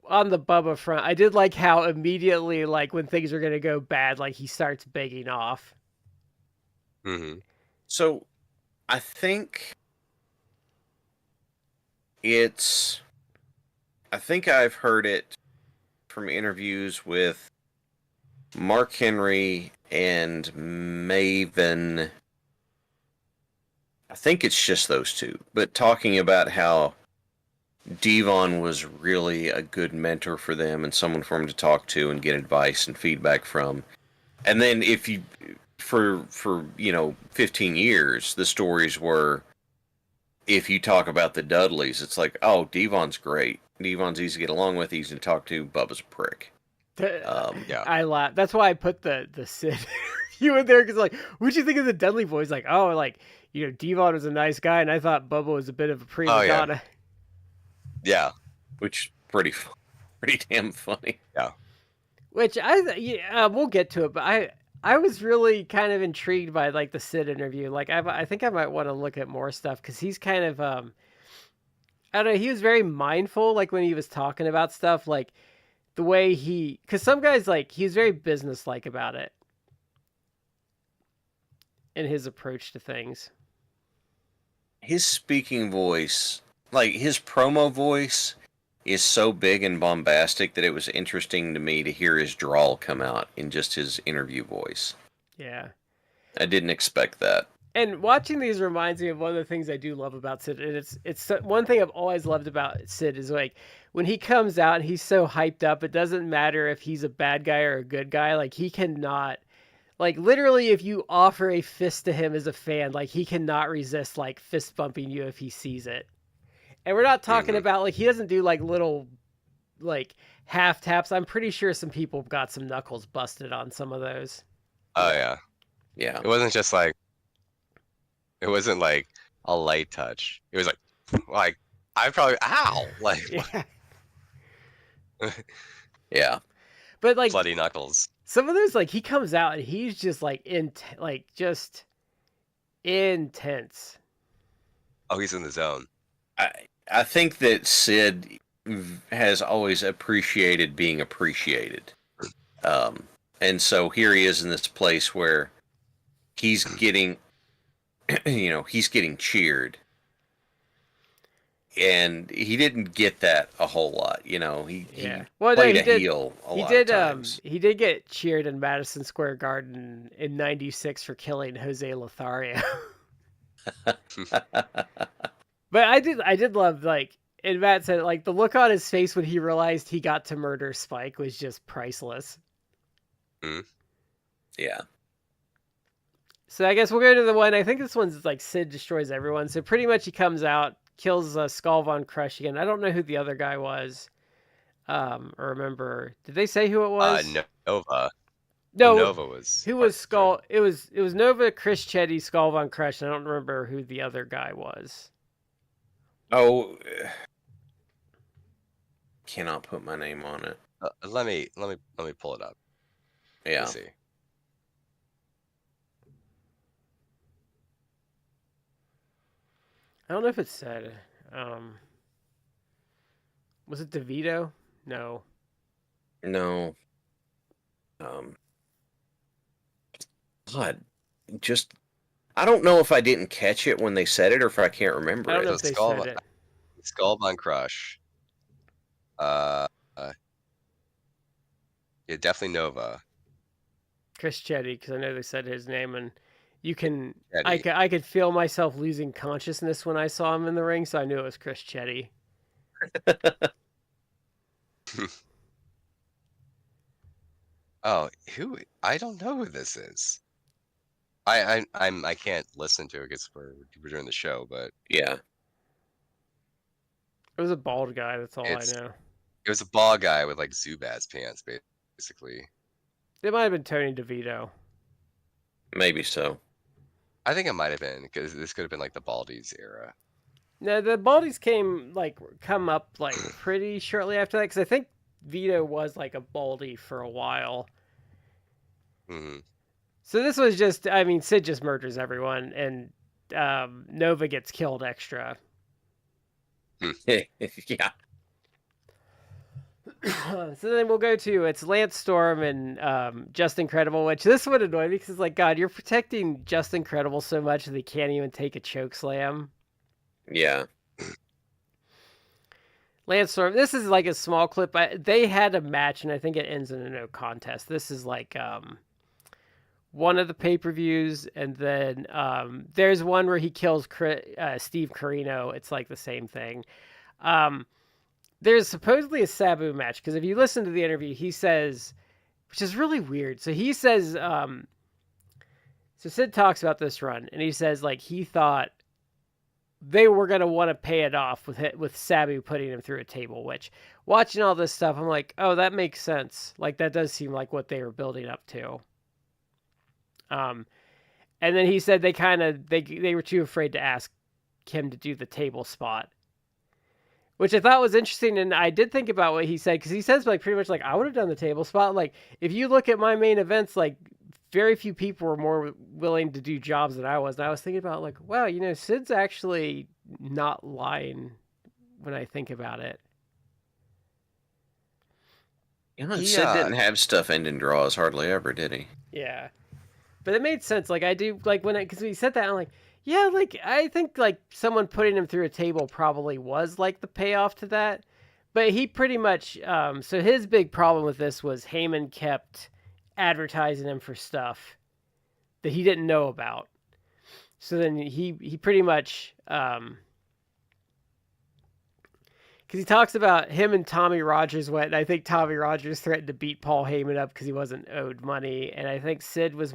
on the Bubba front, I did like how immediately, like when things are gonna go bad, like he starts begging off. Mm-hmm. So, I think it's. I think I've heard it from interviews with Mark Henry and Maven. I think it's just those two, but talking about how Devon was really a good mentor for them and someone for him to talk to and get advice and feedback from. And then if you for 15 years the stories were, if you talk about the Dudleys, it's like, oh, Devon's great. Devon's easy to get along with, easy to talk to. Bubba's a prick. Yeah. I laugh. That's why I put the Sid you in there, because like, what'd you think of the Dudley boys? Like, oh, like Devon was a nice guy, and I thought Bubba was a bit of a prima Oh, yeah. donna. Yeah. Which pretty damn funny. Yeah. Which we'll get to it, but I was really kind of intrigued by like the Sid interview. Like I think I might want to look at more stuff, because he's kind of I don't know. He was very mindful, like when he was talking about stuff, like the way because some guys, like, he's very businesslike about it in his approach to things. His speaking voice, like his promo voice, is so big and bombastic that it was interesting to me to hear his drawl come out in just his interview voice. Yeah. I didn't expect that. And watching these reminds me of one of the things I do love about Sid. And it's one thing I've always loved about Sid is like when he comes out and he's so hyped up, it doesn't matter if he's a bad guy or a good guy. Like he cannot, like literally, if you offer a fist to him as a fan, like he cannot resist like fist bumping you if he sees it. And we're not talking about like, he doesn't do like little like half taps. I'm pretty sure some people got some knuckles busted on some of those. Oh yeah. Yeah. It wasn't just like. It wasn't like a light touch. It was like I probably ow like Yeah. Yeah. But like bloody knuckles. some of those, like he comes out and he's just like just intense. Oh, he's in the zone. I think that Sid has always appreciated being appreciated. And so here he is in this place where he's getting he's getting cheered. And he didn't get that a whole lot, he played a heel a lot of times. He did get cheered in Madison Square Garden in '96 for killing Jose Lothario. But I did love, like, and Matt said, like, the look on his face when he realized he got to murder Spike was just priceless. Yeah. So I guess we'll go to the one, I think this one's like Sid destroys everyone. So pretty much he comes out, kills Skull Von Crush again. I don't know who the other guy was, or remember. Did they say who it was? Nova. No, Nova was. Who was Skull? It was Nova, Chris Chetty, Skull Von Crush. And I don't remember who the other guy was. Oh, cannot put my name on it. Let me pull it up. Yeah. Let's see. I don't know if it said. Was it DeVito? No. No. God, I don't know if I didn't catch it when they said it or if I can't remember I don't it. know if they said it. Skull Von Crush. Yeah, definitely Nova. Chris Chetty, because I know they said his name, and you can. Chetty. I could feel myself losing consciousness when I saw him in the ring, so I knew it was Chris Chetty. Oh, who? I don't know who this is. I can't listen to it because we're doing the show, but Yeah. It was a bald guy. That's all I know. It was a bald guy with like Zubaz pants, basically. It might have been Tony DeVito. Maybe so. I think it might have been because this could have been like the Baldies era. No, the Baldies come up like pretty shortly after that because I think Vito was like a Baldy for a while. Mm-hmm. So this was just, I mean, Sid just murders everyone, and Nova gets killed extra. Yeah. So then we'll go to it's Lance Storm and Just Incredible, which this would annoy me because it's like, God, you're protecting Just Incredible so much that they can't even take a choke slam. Yeah. Lance Storm, this is like a small clip. They had a match, and I think it ends in a no contest. This is like one of the pay-per-views, and then there's one where he kills Steve Carino. It's like the same thing. There's supposedly a Sabu match, because if you listen to the interview, he says, which is really weird. So he says, so Sid talks about this run, and he says like he thought they were gonna want to pay it off with Sabu putting him through a table. Which, watching all this stuff, I'm like, oh, that makes sense. Like that does seem like what they were building up to. And then he said they were too afraid to ask him to do the table spot, which I thought was interesting. And I did think about what he said, because he says like pretty much like, I would have done the table spot. Like if you look at my main events, like very few people were more willing to do jobs than I was. And I was thinking about like, wow, Sid's actually not lying when I think about it. Sid didn't have stuff end in draws hardly ever, did he? Yeah. But it made sense. Like I do, like because he said that, I'm like, yeah, like I think like someone putting him through a table probably was like the payoff to that. But he pretty much, so his big problem with this was Heyman kept advertising him for stuff that he didn't know about. So then he pretty much, because he talks about him and Tommy Rogers went, and I think Tommy Rogers threatened to beat Paul Heyman up because he wasn't owed money. And I think Sid was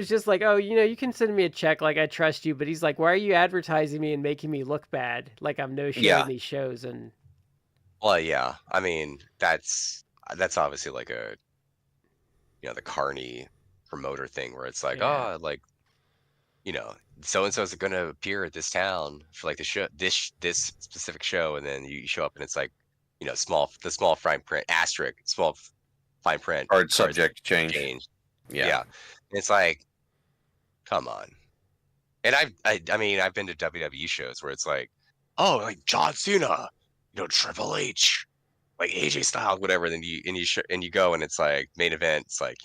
just like, oh, you can send me a check, like I trust you. But he's like, why are you advertising me and making me look bad? Like I'm no show in these shows. And well, yeah, I mean that's obviously like a the Carney promoter thing where it's like, oh, like so and so is going to appear at this town for like the show, this specific show, and then you show up and it's like the small fine print asterisk, small fine print, hard subject change. Yeah. And it's like, come on. And I mean I've been to WWE shows where it's like, oh, like John Cena, Triple H, like AJ Styles, whatever. Then you go and it's like main event. It's like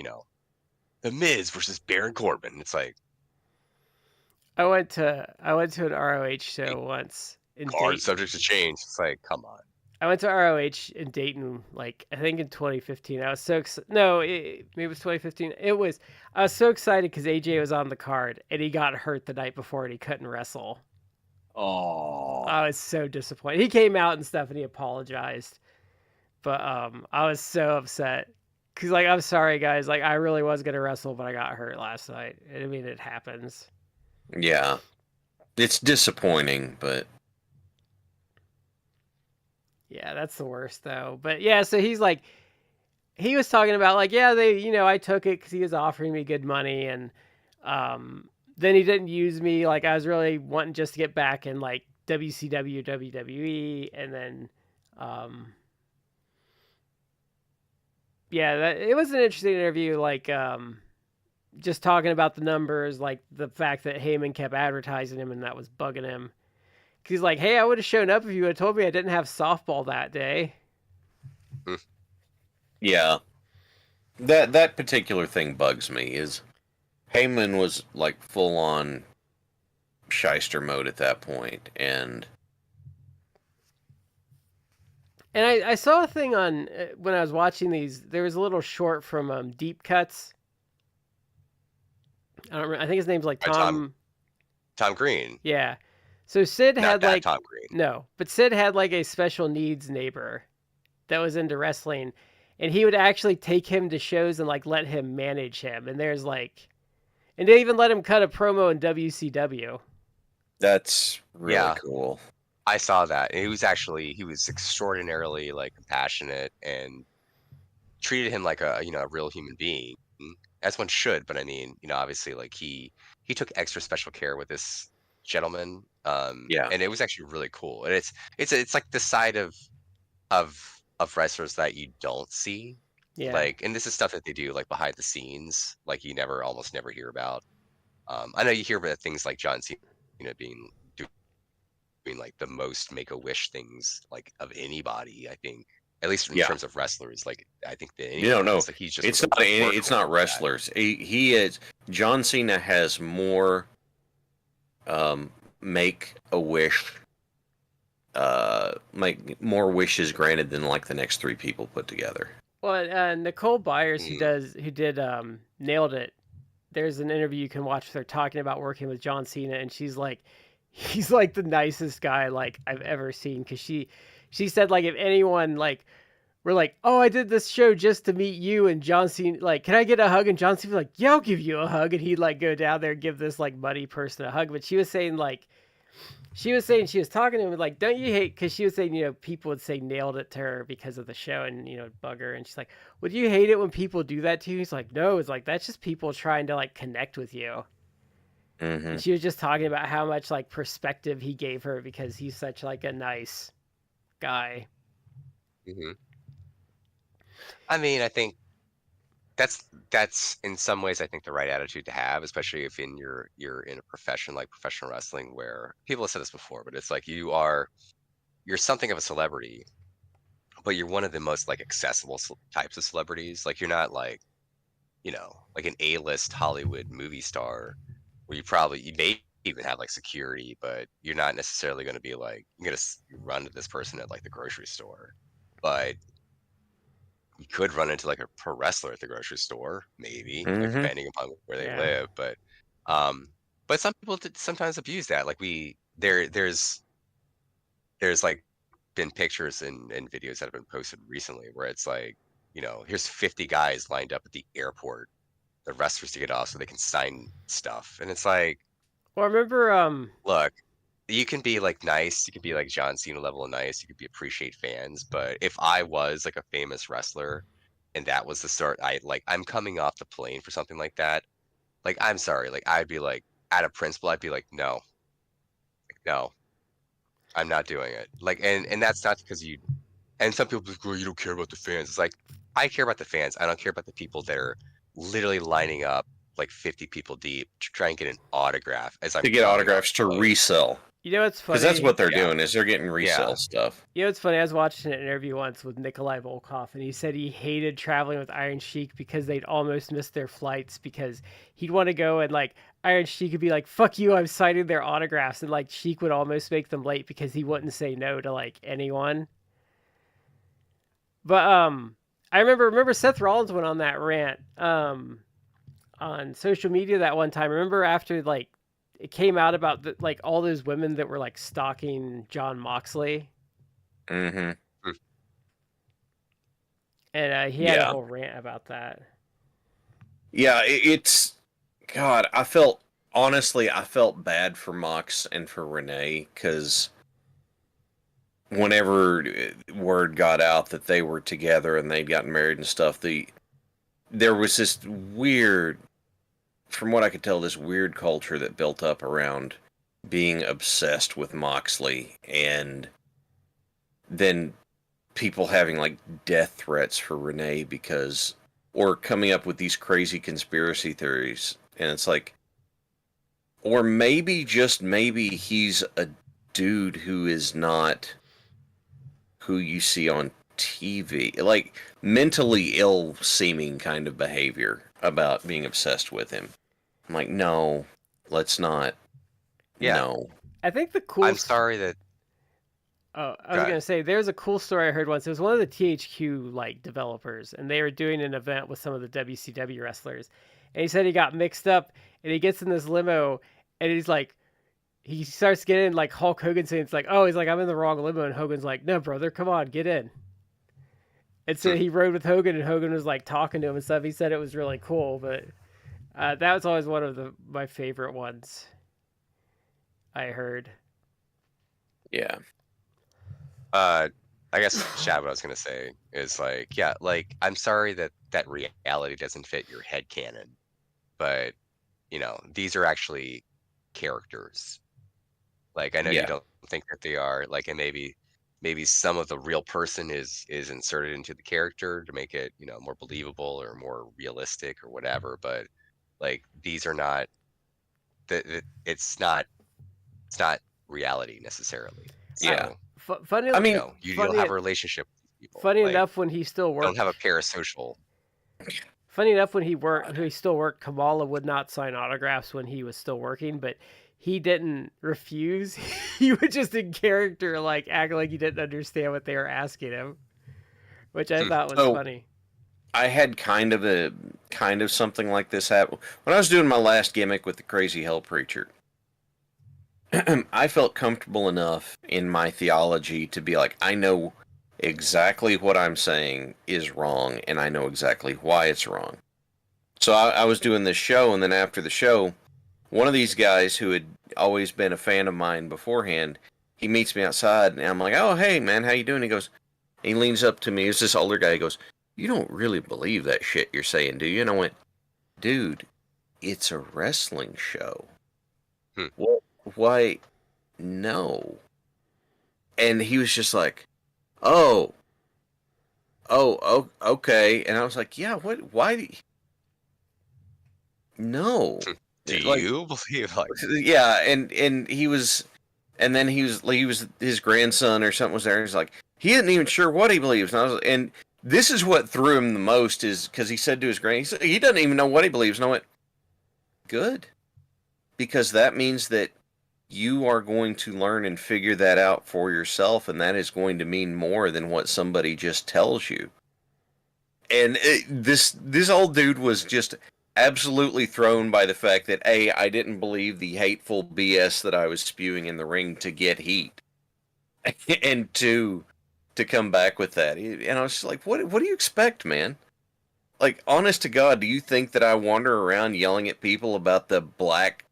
The Miz versus Baron Corbin. It's like I went to an ROH show once in Dayton. Subject to change. It's like, come on. I went to ROH in Dayton, like I think in 2015. I was so maybe it was 2015. I was so excited because AJ was on the card and he got hurt the night before and he couldn't wrestle. Oh, I was so disappointed. He came out and stuff and he apologized, but I was so upset because like, I'm sorry guys, like I really was gonna wrestle, but I got hurt last night. I mean, it happens. Yeah, it's disappointing, but yeah, that's the worst though. But yeah, so he was talking about like, yeah, I took it because he was offering me good money, and then he didn't use me. Like I was really wanting just to get back in like WCW, WWE, and then yeah, it was an interesting interview. Like just talking about the numbers, like the fact that Heyman kept advertising him and that was bugging him. He's like, hey, I would have shown up if you had told me I didn't have softball that day. Yeah. That particular thing bugs me. Is Heyman was like full on shyster mode at that point, and I saw a thing on when I was watching these. There was a little short from Deep Cuts. I don't remember. I think his name's like Tom Green. Yeah. So Sid had like Tom Green. No, but Sid had like a special needs neighbor that was into wrestling, and he would actually take him to shows and like let him manage him. And there's like, and they even let him cut a promo in WCW. That's really cool. I saw that. And he was extraordinarily like compassionate and treated him like a real human being, as one should. But I mean, obviously like he took extra special care with this gentleman. Yeah. And it was actually really cool. And it's like the side of wrestlers that you don't see. Yeah. Like, and this is stuff that they do like behind the scenes, like you almost never hear about. I know you hear about things like John Cena doing like the most Make-A-Wish things like of anybody, I think. At least in Yeah. terms of wrestlers, like I think that No, it's like he's just it's really not. workhorse It's not with that. wrestlers. He is. John Cena has more Make-A-Wish, like more wishes granted than like the next three people put together. Well, Nicole Byers, who did Nailed It. There's an interview you can watch with her talking about working with John Cena, and she's like, he's like the nicest guy like I've ever seen, because she said like if anyone like were like, oh, I did this show just to meet you, and John Cena like, can I get a hug? And John Cena was like, yeah, I'll give you a hug, and he'd like go down there and give this like muddy person a hug. But she was saying she was talking to him like, don't you hate, because she was saying, you know, people would say Nailed It to her because of the show, and, you know, bug her, and she's like, would you hate it when people do that to you? He's like, no, it's like, that's just people trying to like connect with you. And she was just talking about how much like perspective he gave her because he's such like a nice guy. I mean, I think that's in some ways I think the right attitude to have, especially if you're in a profession like professional wrestling, where people have said this before, but it's like you're something of a celebrity, but you're one of the most like accessible types of celebrities. Like you're not like, you know, like an A-list Hollywood movie star where you may even have like security, but you're not necessarily going to be like, you're going to run to this person at like the grocery store. But you could run into like a pro wrestler at the grocery store, maybe, like, depending upon where they live. But some people sometimes abuse that. Like there's like been pictures and videos that have been posted recently where it's like, you know, here's 50 guys lined up at the airport, the wrestlers to get off so they can sign stuff, and it's like, well, I remember look, you can be like nice, you can be like John Cena level of nice, you could be appreciate fans, but if I was like a famous wrestler and that was the start, I'm coming off the plane for something like that, like I'm sorry, like I'd be like, out of principle, I'd be like, no, I'm not doing it. Like, and that's not because and some people go, you don't care about the fans. It's like, I care about the fans. I don't care about the people that are literally lining up like 50 people deep to try and get an autograph to get autographs to resell. You know what's funny? Because that's what they're doing, is they're getting resell stuff. You know what's funny? I was watching an interview once with Nikolai Volkov, and he said he hated traveling with Iron Sheik because they'd almost miss their flights, because he'd want to go and like Iron Sheik would be like, fuck you, I'm signing their autographs, and like Sheik would almost make them late because he wouldn't say no to like anyone. But I remember Seth Rollins went on that rant on social media that one time. Remember after like it came out about like all those women that were like stalking John Moxley. And he had a whole rant about that. Yeah, it's God. I felt bad for Mox and for Renee, because whenever word got out that they were together and they'd gotten married and stuff, there was this weird, from what I could tell, this weird culture that built up around being obsessed with Moxley, and then people having like death threats for Renee or coming up with these crazy conspiracy theories. And it's like, or maybe, just maybe, he's a dude who is not who you see on TV, like mentally ill seeming kind of behavior about being obsessed with him. I'm like, no, let's not. Yeah. No. I think the cool. I'm sorry that. Oh, I was gonna say, there's a cool story I heard once. It was one of the THQ like developers, and they were doing an event with some of the WCW wrestlers, and he said he got mixed up, and he gets in this limo, and he's like, he starts getting like Hulk Hogan saying, it's like, oh, he's like, I'm in the wrong limo, and Hogan's like, no, brother, come on, get in. And so he rode with Hogan, and Hogan was like talking to him and stuff. He said it was really cool, but that was always one of my favorite ones I heard. Yeah. I guess, Shad, what I was going to say is like, yeah, like, I'm sorry that reality doesn't fit your headcanon, but, you know, these are actually characters. Like, I know you Yeah. don't think that they are, like, and maybe some of the real person is inserted into the character to make it, more believable or more realistic or whatever, but, like, these are not it's not reality necessarily. Yeah. So, Funny, I mean, you'll have a relationship with these people. funny Like, enough, when he still don't have a worked, parasocial. funny enough when he still worked, Kamala would not sign autographs when he was still working, but he didn't refuse. He would just in character like act like he didn't understand what they were asking him, which I thought was so funny. I had kind of something like this happen when I was doing my last gimmick with the Crazy Hell Preacher. I felt comfortable enough in my theology to be like, I know exactly what I'm saying is wrong, and I know exactly why it's wrong. So I was doing this show, and then after the show, one of these guys who had always been a fan of mine beforehand, he meets me outside, and I'm like, "Oh, hey, man, how you doing?" He goes, he leans up to me. It's this older guy. He goes, "You don't really believe that shit you're saying, do you?" And I went, "Dude, it's a wrestling show." Hmm. Well, why? No. And he was just like, "Oh, oh, okay." And I was like, "Yeah, what? Why? No." Do Like, you believe, like, yeah, and he was, and then he was his grandson or something was there. And he's like, he isn't even sure what he believes. And this is what threw him the most is because he said to his he doesn't even know what he believes. And I went, good, because that means that you are going to learn and figure that out for yourself, and that is going to mean more than what somebody just tells you. And this old dude was just absolutely thrown by the fact that A, I didn't believe the hateful BS that I was spewing in the ring to get heat, and two, to come back with that. And I was just like, what do you expect, man? Like, honest to God, do you think that I wander around yelling at people about the black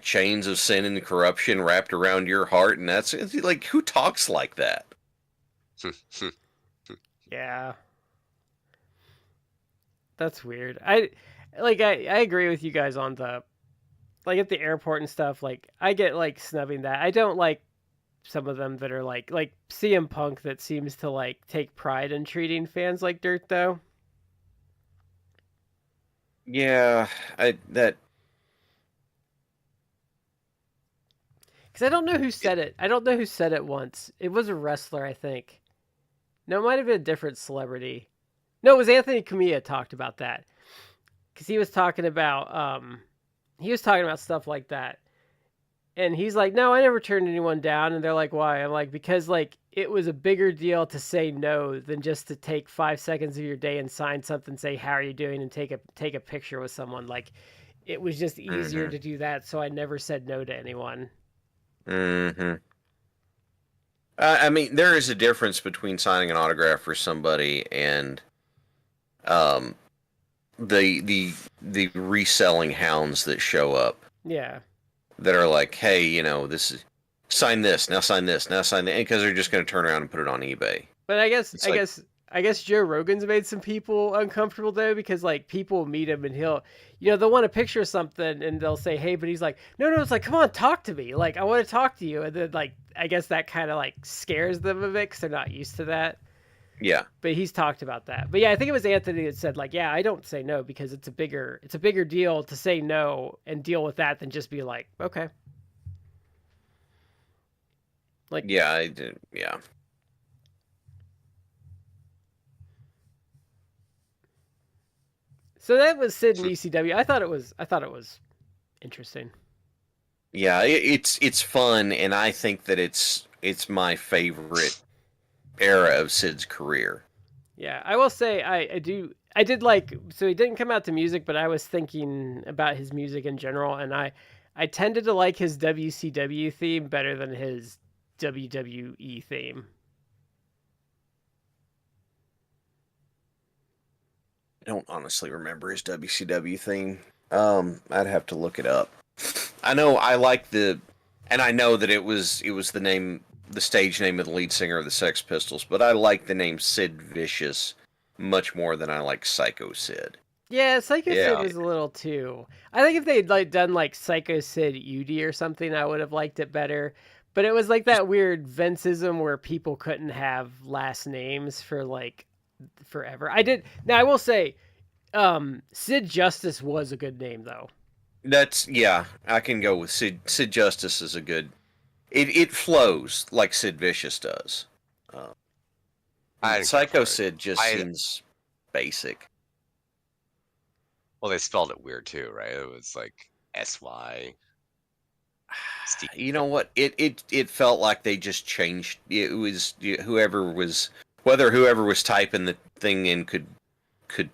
chains of sin and corruption wrapped around your heart? And that's like, who talks like that? Yeah, that's weird. I agree with you guys on the like at the airport and stuff. Like I get like snubbing that. I don't like some of them that are like CM Punk that seems to like take pride in treating fans like dirt though. Yeah, that Because I don't know who said it. I don't know who said it once. It was a wrestler, I think. No, it might have been a different celebrity. No, it was Anthony Camilla talked about that. Because he was talking about stuff like that. And he's like, no, I never turned anyone down. And they're like, why? I'm like, because like it was a bigger deal to say no than just to take 5 seconds of your day and sign something, say, how are you doing? And take a picture with someone. Like it was just easier to do that. So I never said no to anyone. Mm-hmm. I mean, there is a difference between signing an autograph for somebody and um, the reselling hounds that show up. Yeah. That are like, hey, this is sign this now, sign this now, sign that, because they're just going to turn around and put it on eBay. But I guess Joe Rogan's made some people uncomfortable though, because like people meet him and they'll want a picture of something and they'll say, hey, but he's like, no, it's like, come on, talk to me. Like, I want to talk to you. And then like, I guess that kind of like scares them a bit because they're not used to that. Yeah. But he's talked about that. But yeah, I think it was Anthony that said like, yeah, I don't say no because it's a bigger deal to say no and deal with that than just be like, okay. Like, yeah, I did. Yeah. So that was Sid in ECW. I thought it was interesting. Yeah, it's fun, and I think that it's my favorite era of Sid's career. Yeah, I will say I did like, so he didn't come out to music, but I was thinking about his music in general, and I tended to like his WCW theme better than his WWE theme. I don't honestly remember his WCW thing. I'd have to look it up. I know I like and I know that it was the stage name of the lead singer of the Sex Pistols, but I like the name Sid Vicious much more than I like Psycho Sid. Yeah, Psycho Sid Yeah. was a little too. I think if they'd like done like Psycho Sid Eudy or something, I would have liked it better. But it was like Just that weird Vinceism where people couldn't have last names for like forever. I did. Now I will say, Sid Justice was a good name though. I can go with Sid Justice is a good. It flows like Sid Vicious does. Uh, I didn't care Psycho for it. Sid just seems basic. Well, they spelled it weird too, right? It was like SY. Steve. You know what? It felt like they just changed. It was whoever was typing the thing in could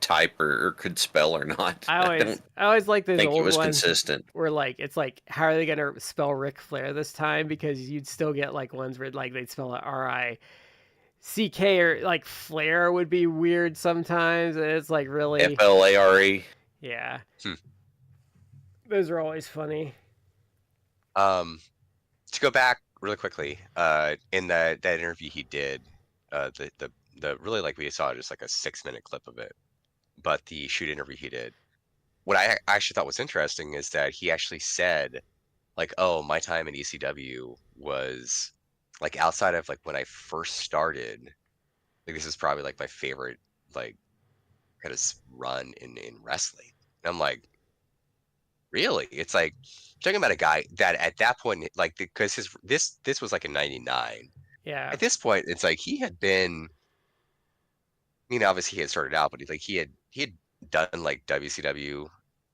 type or could spell or not. I always like those think old it was ones consistent. where like it's like how are they gonna spell Ric Flair this time? Because you'd still get like ones where like they'd spell it RICK or like Flair would be weird sometimes, and it's like really FLARE. yeah. Those are always funny. To go back really quickly, in that interview he did, the really like we saw just like a 6-minute clip of it, but the shoot interview he did, what I actually thought was interesting is that he actually said, like, oh, my time in ECW was like outside of like when I first started, like this is probably like my favorite like kind of run in wrestling. And I'm like, really? It's like talking about a guy that at that point, like, because this was like in '99. Yeah. At this point, it's like he had been. I mean, obviously he had started out, but he had done like WCW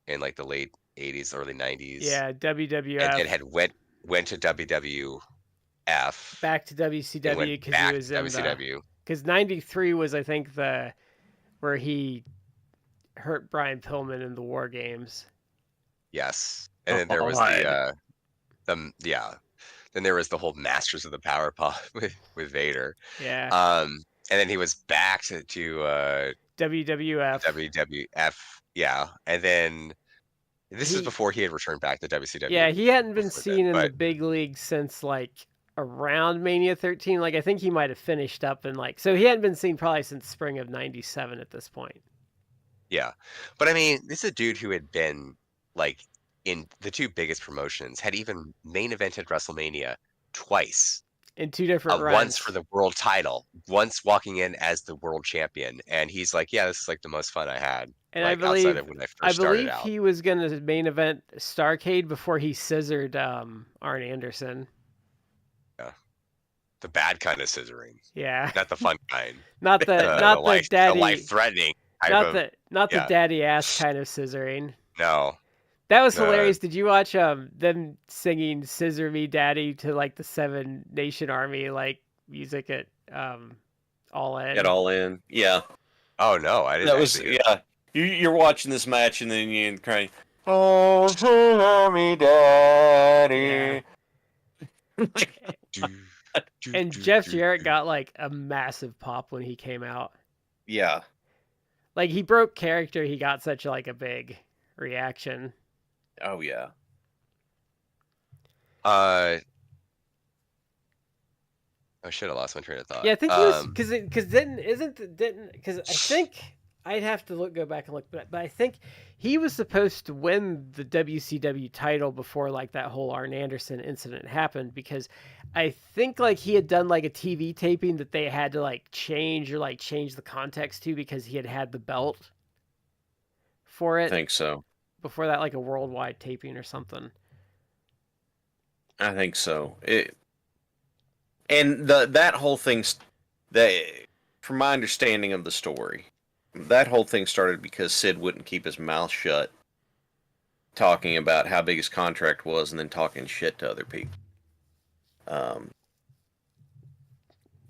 in like the late '80s, early '90s. Yeah, WWF. And then had went to WWF. Back to WCW because he was in WCW. Because '93 was, I think, where he hurt Brian Pillman in the War Games. Yes, and then there was then there was the whole Masters of the Power Pop with Vader. Yeah. And then he was back to WWF. WWF. Yeah, and then this is before he had returned back to WCW. Yeah, he hadn't been seen in the big league since like around Mania 13. Like I think he might have finished up in like so he hadn't been seen probably since spring of '97 at this point. Yeah, but I mean, this is a dude who had been like in the two biggest promotions, had even main evented WrestleMania twice. In two different runs. Once for the world title, once walking in as the world champion, and he's like, "Yeah, this is like the most fun I had." And like, I believe, outside of when I first started out. he was going to main event Starrcade before he scissored Arn Anderson. Yeah, the bad kind of scissoring. Yeah, not the fun kind. not the not the daddy, the life threatening. The daddy ass kind of scissoring. No. That was hilarious. Did you watch them singing "Scissor Me, Daddy" to like the Seven Nation Army like music at All In? At All In, yeah. Oh no, I didn't. That was You're watching this match and then you're crying. Oh, scissor me, Daddy. Yeah. And Jeff Jarrett got like a massive pop when he came out. Yeah. Like he broke character. He got such like a big reaction. Oh yeah. Oh shit! I lost my train of thought. Yeah, I think he was because I think I'd have to go back and look, but I think he was supposed to win the WCW title before like that whole Arn Anderson incident happened because I think like he had done like a TV taping that they had to like change the context to because he had the belt for it. I think so. Before that, like a worldwide taping or something. I think so. And that whole thing, from my understanding of the story, that whole thing started because Sid wouldn't keep his mouth shut, talking about how big his contract was, and then talking shit to other people.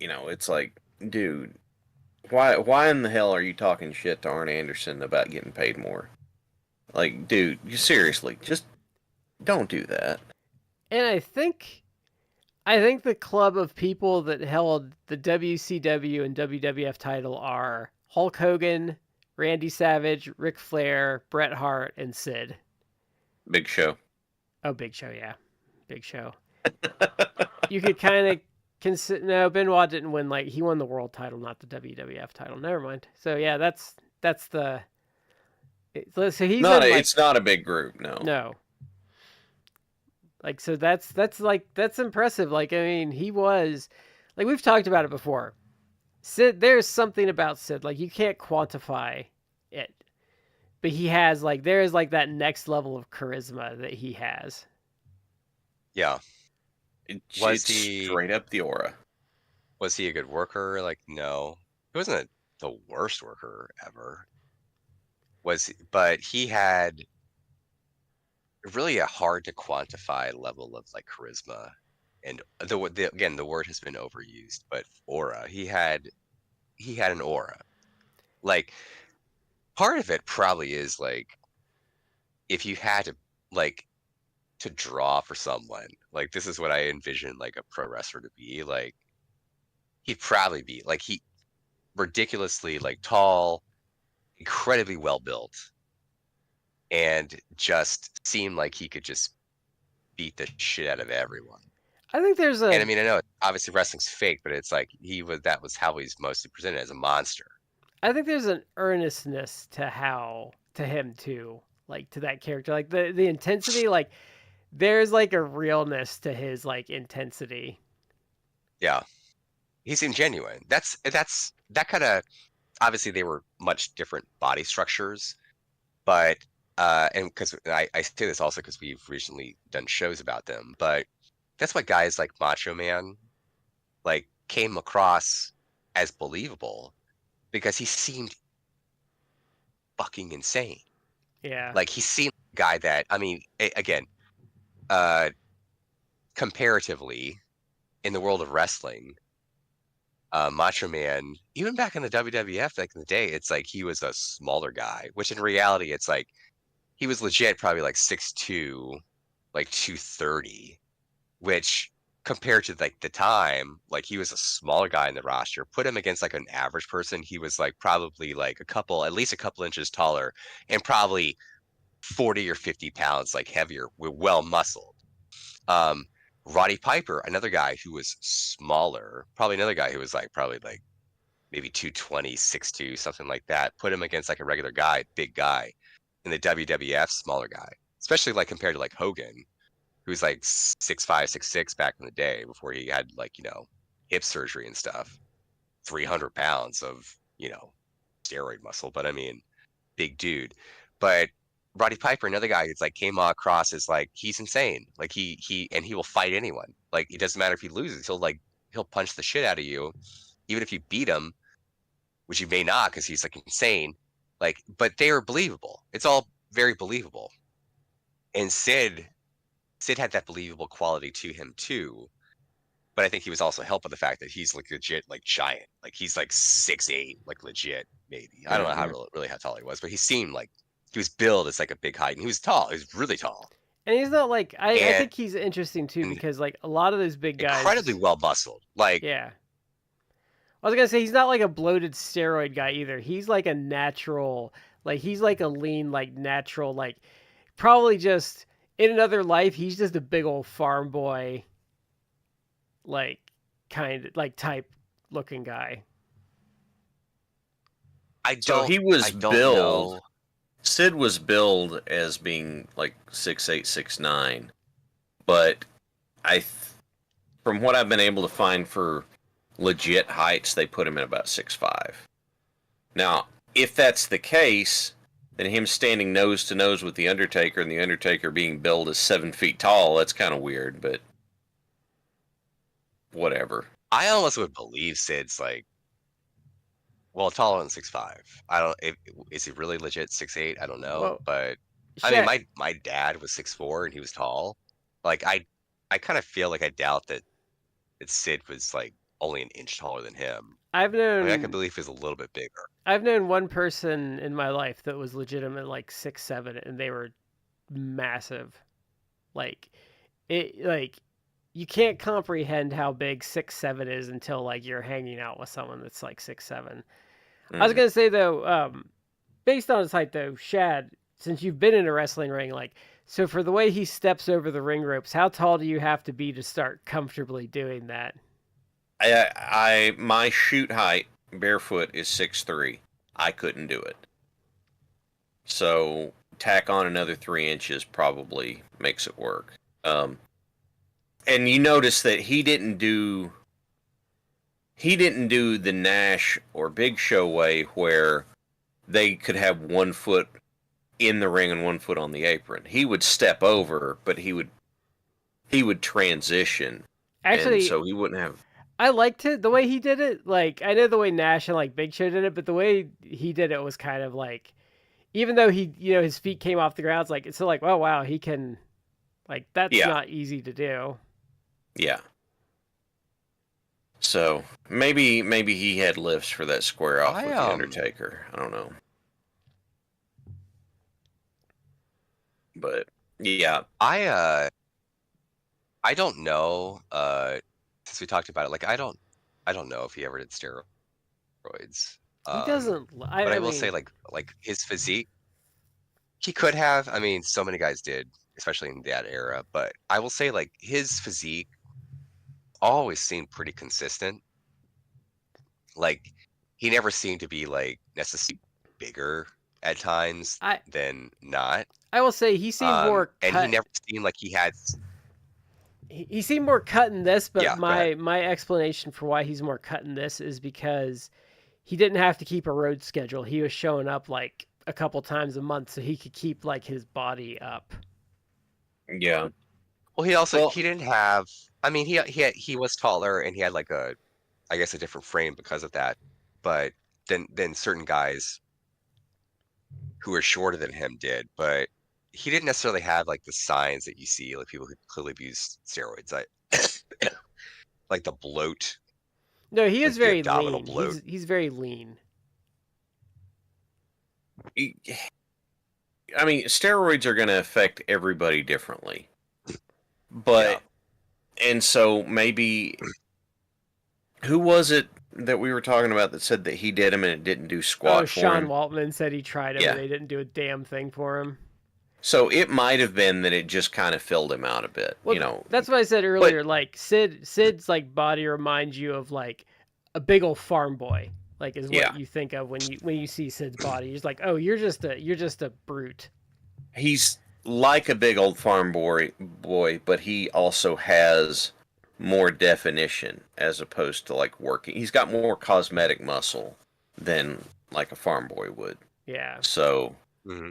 It's like, dude, why in the hell are you talking shit to Arn Anderson about getting paid more? Like, dude, seriously, just don't do that. And I think the club of people that held the WCW and WWF title are Hulk Hogan, Randy Savage, Ric Flair, Bret Hart, and Sid. Big Show. Oh, Big Show, yeah. Big Show. You could kind of consider... No, Benoit didn't win. Like, he won the world title, not the WWF title. Never mind. So, yeah, that's the So he's Not in, a, like, it's not a big group, no. no. Like, so that's impressive. Like, I mean, he was, like, we've talked about it before. Sid, there's something about Sid, like, you can't quantify it, but he has, like, there is, like, that next level of charisma that he has. Yeah. It's straight up the aura. Was he a good worker? Like, no. He wasn't the worst worker ever. But he had really a hard to quantify level of like charisma. And again, the word has been overused, but aura. He had an aura. Like, part of it probably is like, if you had to, like, to draw for someone, like, this is what I envision like a pro wrestler to be. Like, he'd probably be like, he ridiculously like tall, incredibly well built, and just seemed like he could just beat the shit out of everyone. I think there's And I a, mean, I know obviously wrestling's fake, but it's like that was how he's mostly presented, as a monster. I think there's an earnestness to him too, like, to that character, like the intensity, like, there's like a realness to his, like, intensity. Yeah, he seemed genuine. That kind of, obviously they were much different body structures, but and because I say this also because we've recently done shows about them, but that's why guys like Macho Man like came across as believable, because he seemed fucking insane. Yeah. Like, he seemed like a guy that, I mean, again, comparatively in the world of wrestling, Macho Man, even back in the WWF, like in the day, it's like he was a smaller guy, which in reality, it's like he was legit probably like 6'2", like 230, which compared to like the time, like he was a smaller guy in the roster. Put him against like an average person, he was like probably like at least a couple inches taller, and probably 40 or 50 pounds like heavier, well muscled. Um, Roddy Piper, another guy who was smaller, probably another guy who was like probably like maybe 220, 6'2", something like that. Put him against like a regular guy, big guy in the WWF, smaller guy, especially like compared to like Hogan, who's like 6'5", 6'6" back in the day before he had like, hip surgery and stuff. 300 pounds of, steroid muscle, but I mean, big dude. But Roddy Piper, another guy who's like came across as like, he's insane. Like, he will fight anyone. Like, it doesn't matter if he loses, he'll punch the shit out of you, even if you beat him, which you may not because he's like insane. Like, but they are believable. It's all very believable. And Sid had that believable quality to him too. But I think he was also helped by the fact that he's like legit, like giant. Like, he's like 6'8", like legit, maybe. I don't know how really how tall he was, but he seemed like he was billed as like a big height, and he was tall. He was really tall. And he's not like, I And think he's interesting too, because like a lot of those big guys, incredibly well muscled. Like, yeah. I was gonna say he's not like a bloated steroid guy either. He's like a natural, like he's like a lean, like natural, like probably just in another life he's just a big old farm boy, like kind of like type looking guy. So he was billed. Know. Sid was billed as being like 6'8", 6'9", but from what I've been able to find for legit heights, they put him at about 6'5". Now, if that's the case, then him standing nose to nose with the Undertaker, and the Undertaker being billed as 7 feet tall, that's kind of weird, but whatever. I almost would believe Sid's like, well, taller than 6'5". I don't. Is he really legit 6'8"? I don't know, Well, but I mean, my dad was 6'4" and he was tall. Like, I kind of feel like I doubt that Sid was like only an inch taller than him. I've known. Like, I can believe he's a little bit bigger. I've known one person in my life that was legitimate like 6'7", and they were massive. Like it, like you can't comprehend how big 6'7" is until like you're hanging out with someone that's like 6'7". I was gonna say though, based on his height though, Shad, since you've been in a wrestling ring, like, so for the way he steps over the ring ropes, how tall do you have to be to start comfortably doing that? My shoot height barefoot is 6'3". I couldn't do it. So tack on another 3 inches probably makes it work. And you notice that he didn't do the Nash or Big Show way where they could have 1 foot in the ring and 1 foot on the apron. He would step over, but he would transition. Actually, and so he wouldn't have. I liked it the way he did it. Like, I know the way Nash and like Big Show did it, but the way he did it was kind of like, even though he, his feet came off the ground, it's like, it's like, oh wow, he can, like, that's not easy to do. Yeah. So maybe he had lifts for that square off with the Undertaker. I don't know. But yeah, I don't know. Since we talked about it, like I don't know if he ever did steroids. He doesn't. But I will say, like his physique, he could have. I mean, so many guys did, especially in that era. But I will say, like his physique always seemed pretty consistent. Like he never seemed to be like necessarily bigger at times than not. I will say he seemed more and he never seemed like he had. He seemed more cut in this, but Yeah, my explanation for why he's more cut in this is because he didn't have to keep a road schedule. He was showing up like a couple times a month, so he could keep like his body up. Yeah. Well, he didn't have. I mean, he was taller and he had like I guess a different frame because of that. But then certain guys who were shorter than him did, but he didn't necessarily have like the signs that you see, like people who clearly abuse steroids, like the bloat. No, he is like very abdominal lean. Bloat. He's very lean. I mean, steroids are going to affect everybody differently. But, and so maybe, who was it that we were talking about that said that he did him and it didn't do squat for him? Sean Waltman said he tried him and they didn't do a damn thing for him. So it might have been that it just kind of filled him out a bit, well, That's what I said earlier. Like Sid's like body reminds you of like a big old farm boy. Like is what you think of when you see Sid's body. He's like, oh, you're just a brute. He's like a big old farm boy, but he also has more definition as opposed to like working. He's got more cosmetic muscle than like a farm boy would. Yeah. So. Mm-hmm.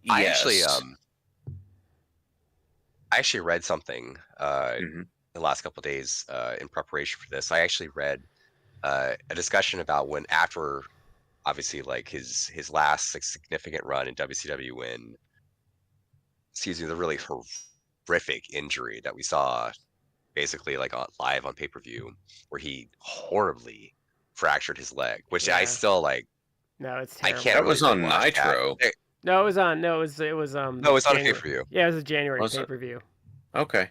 Yes. I actually read something the last couple of days in preparation for this. I actually read a discussion about when after obviously like his last like, significant run in WCW when the really horrific injury that we saw basically like live on pay-per-view where he horribly fractured his leg, which I still like. No, it's terrible. I can't. That was on Nitro. No, it was on. No, it was. No, it was on pay-per-view. Yeah, it was a January pay-per-view. Okay.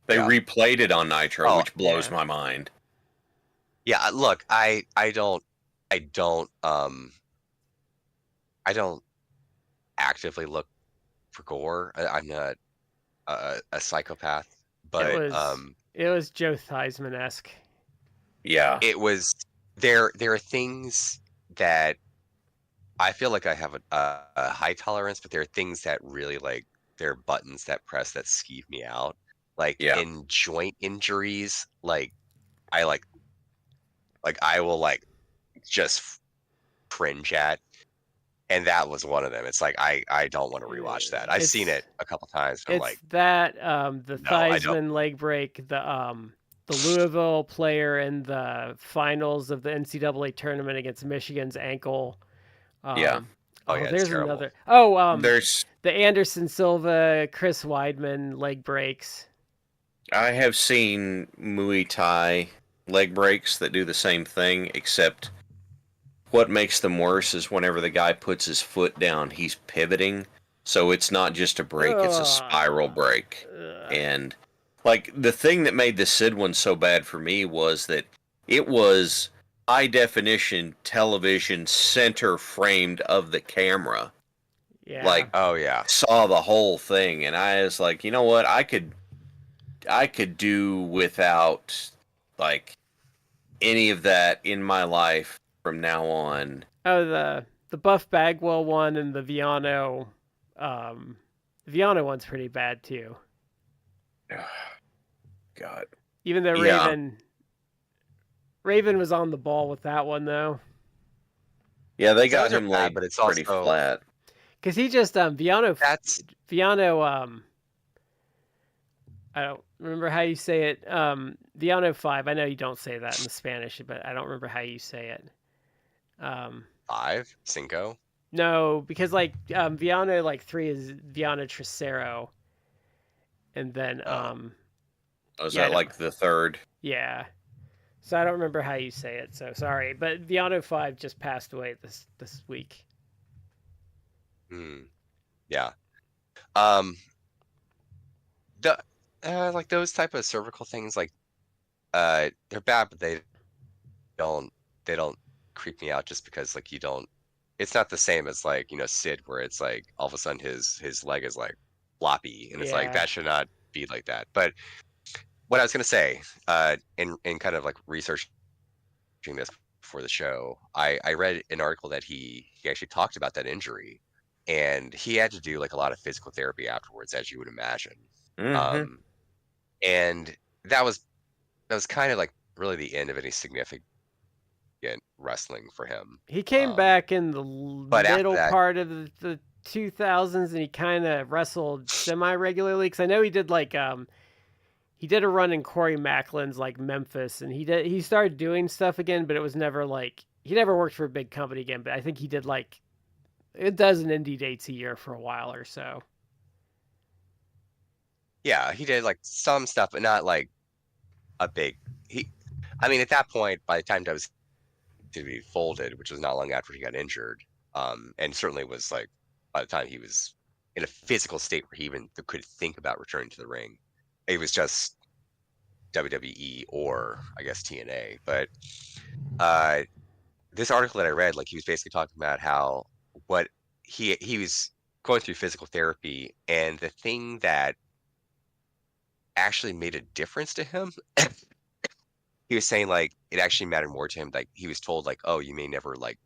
They replayed it on Nitro, which blows my mind. Yeah, look, I don't actively look for gore. I'm not a psychopath, but it was Joe Theismann-esque. Yeah, it was. There are things that I feel like I have a high tolerance, but there are things that really like there are buttons that press that skeeve me out. Like in joint injuries, like I will like just cringe at, and that was one of them. It's like I don't want to rewatch that. I've seen it a couple times. But it's like that the Theismann leg break, the Louisville player in the finals of the NCAA tournament against Michigan's ankle. There's terrible. another. There's the Anderson Silva, Chris Weidman leg breaks. I have seen Muay Thai leg breaks that do the same thing, except what makes them worse is whenever the guy puts his foot down, he's pivoting. So it's not just a break, it's a spiral break. And like the thing that made the Sid one so bad for me was that it was high definition television center framed of the camera. Yeah. Like, saw the whole thing, and I was like, you know what, I could do without like any of that in my life from now on. Oh, Buff Bagwell one and the Viano one's pretty bad too. God. Even though Yeah. Raven was on the ball with that one though. Yeah, they Those got are him bad, laid but it's pretty also flat. Because he just Viano that's I don't remember how you say it. Viano 5. I know you don't say that in the Spanish, but I don't remember how you say it. 5 Cinco. No, because like Viano like 3 is Viano Trasero, and then Was yeah, that like the third? yeah. So I don't remember how you say it. So sorry, but Viano 5 just passed away this week. Yeah. The like those type of cervical things, like they're bad, but they don't creep me out just because like you don't. It's not the same as like Sid, where it's like all of a sudden his leg is like floppy, and it's like Yeah. that should not be like that. But what I was gonna say, in kind of like researching this for the show, I read an article that he actually talked about that injury, and he had to do like a lot of physical therapy afterwards, as you would imagine. Mm-hmm. And that was kind of like really the end of any significant wrestling for him. He came back in the but after middle that, part of the 2000s, and he kind of wrestled semi regularly. Because I know he did like he did a run in Corey Macklin's like Memphis, and he started doing stuff again, but it was never like he never worked for a big company again. But I think he did like a dozen indie dates a year for a while or so. yeah, he did like some stuff, but not like a big. I mean, at that point, by the time WCW folded, which was not long after he got injured, and certainly was like by the time he was in a physical state where he even could think about returning to the ring, it was just WWE or I guess TNA. But this article that I read, like he was basically talking about how what he was going through physical therapy, and the thing that actually made a difference to him, he was saying like it actually mattered more to him. Like he was told like, oh, you may never like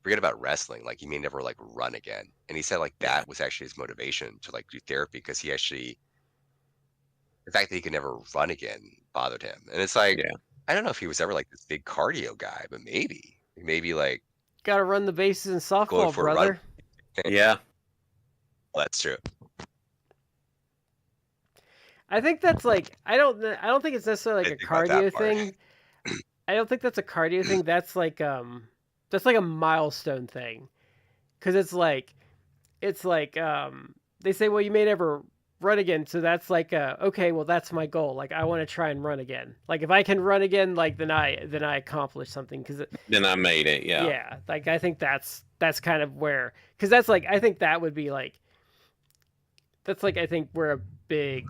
forget about wrestling, like you may never like run again. And he said like that was actually his motivation to like do therapy, because he actually, the fact that he could never run again bothered him. And it's like, Yeah. I don't know if he was ever like this big cardio guy, but maybe like Got to run the bases in going softball, for a brother. run. Yeah. Well, that's true. I think that's like I don't think it's necessarily like a Think about that cardio part. thing. I don't think that's a cardio thing. That's like a milestone thing, because it's like they say, well, you may never run again, so that's like okay, well, that's my goal. Like I want to try and run again. Like if I can run again, like then I accomplished something. Because Then I made it. Yeah. yeah, like I think that's kind of where, because that's like I think that would be like that's like I think we're a big.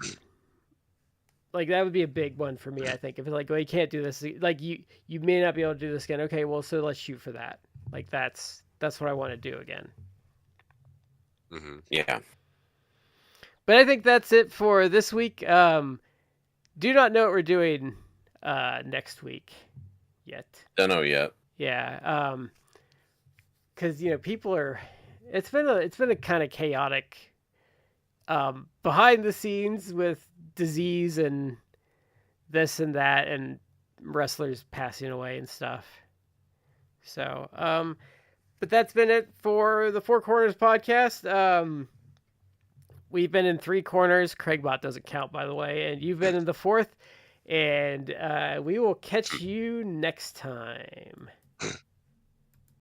Like that would be a big one for me. I think if it's like, well, you can't do this. Like you may not be able to do this again. Okay, well, so let's shoot for that. Like that's what I want to do again. Mm-hmm. Yeah. But I think that's it for this week. Do not know what we're doing next week yet. Don't know yet. Yeah. Because people are. It's been a kind of chaotic. Behind the scenes with disease and this and that and wrestlers passing away and stuff. So, but that's been it for the 4Corners podcast. We've been in 3 corners. Craigbot doesn't count, by the way, and you've been in the 4th. And we will catch you next time.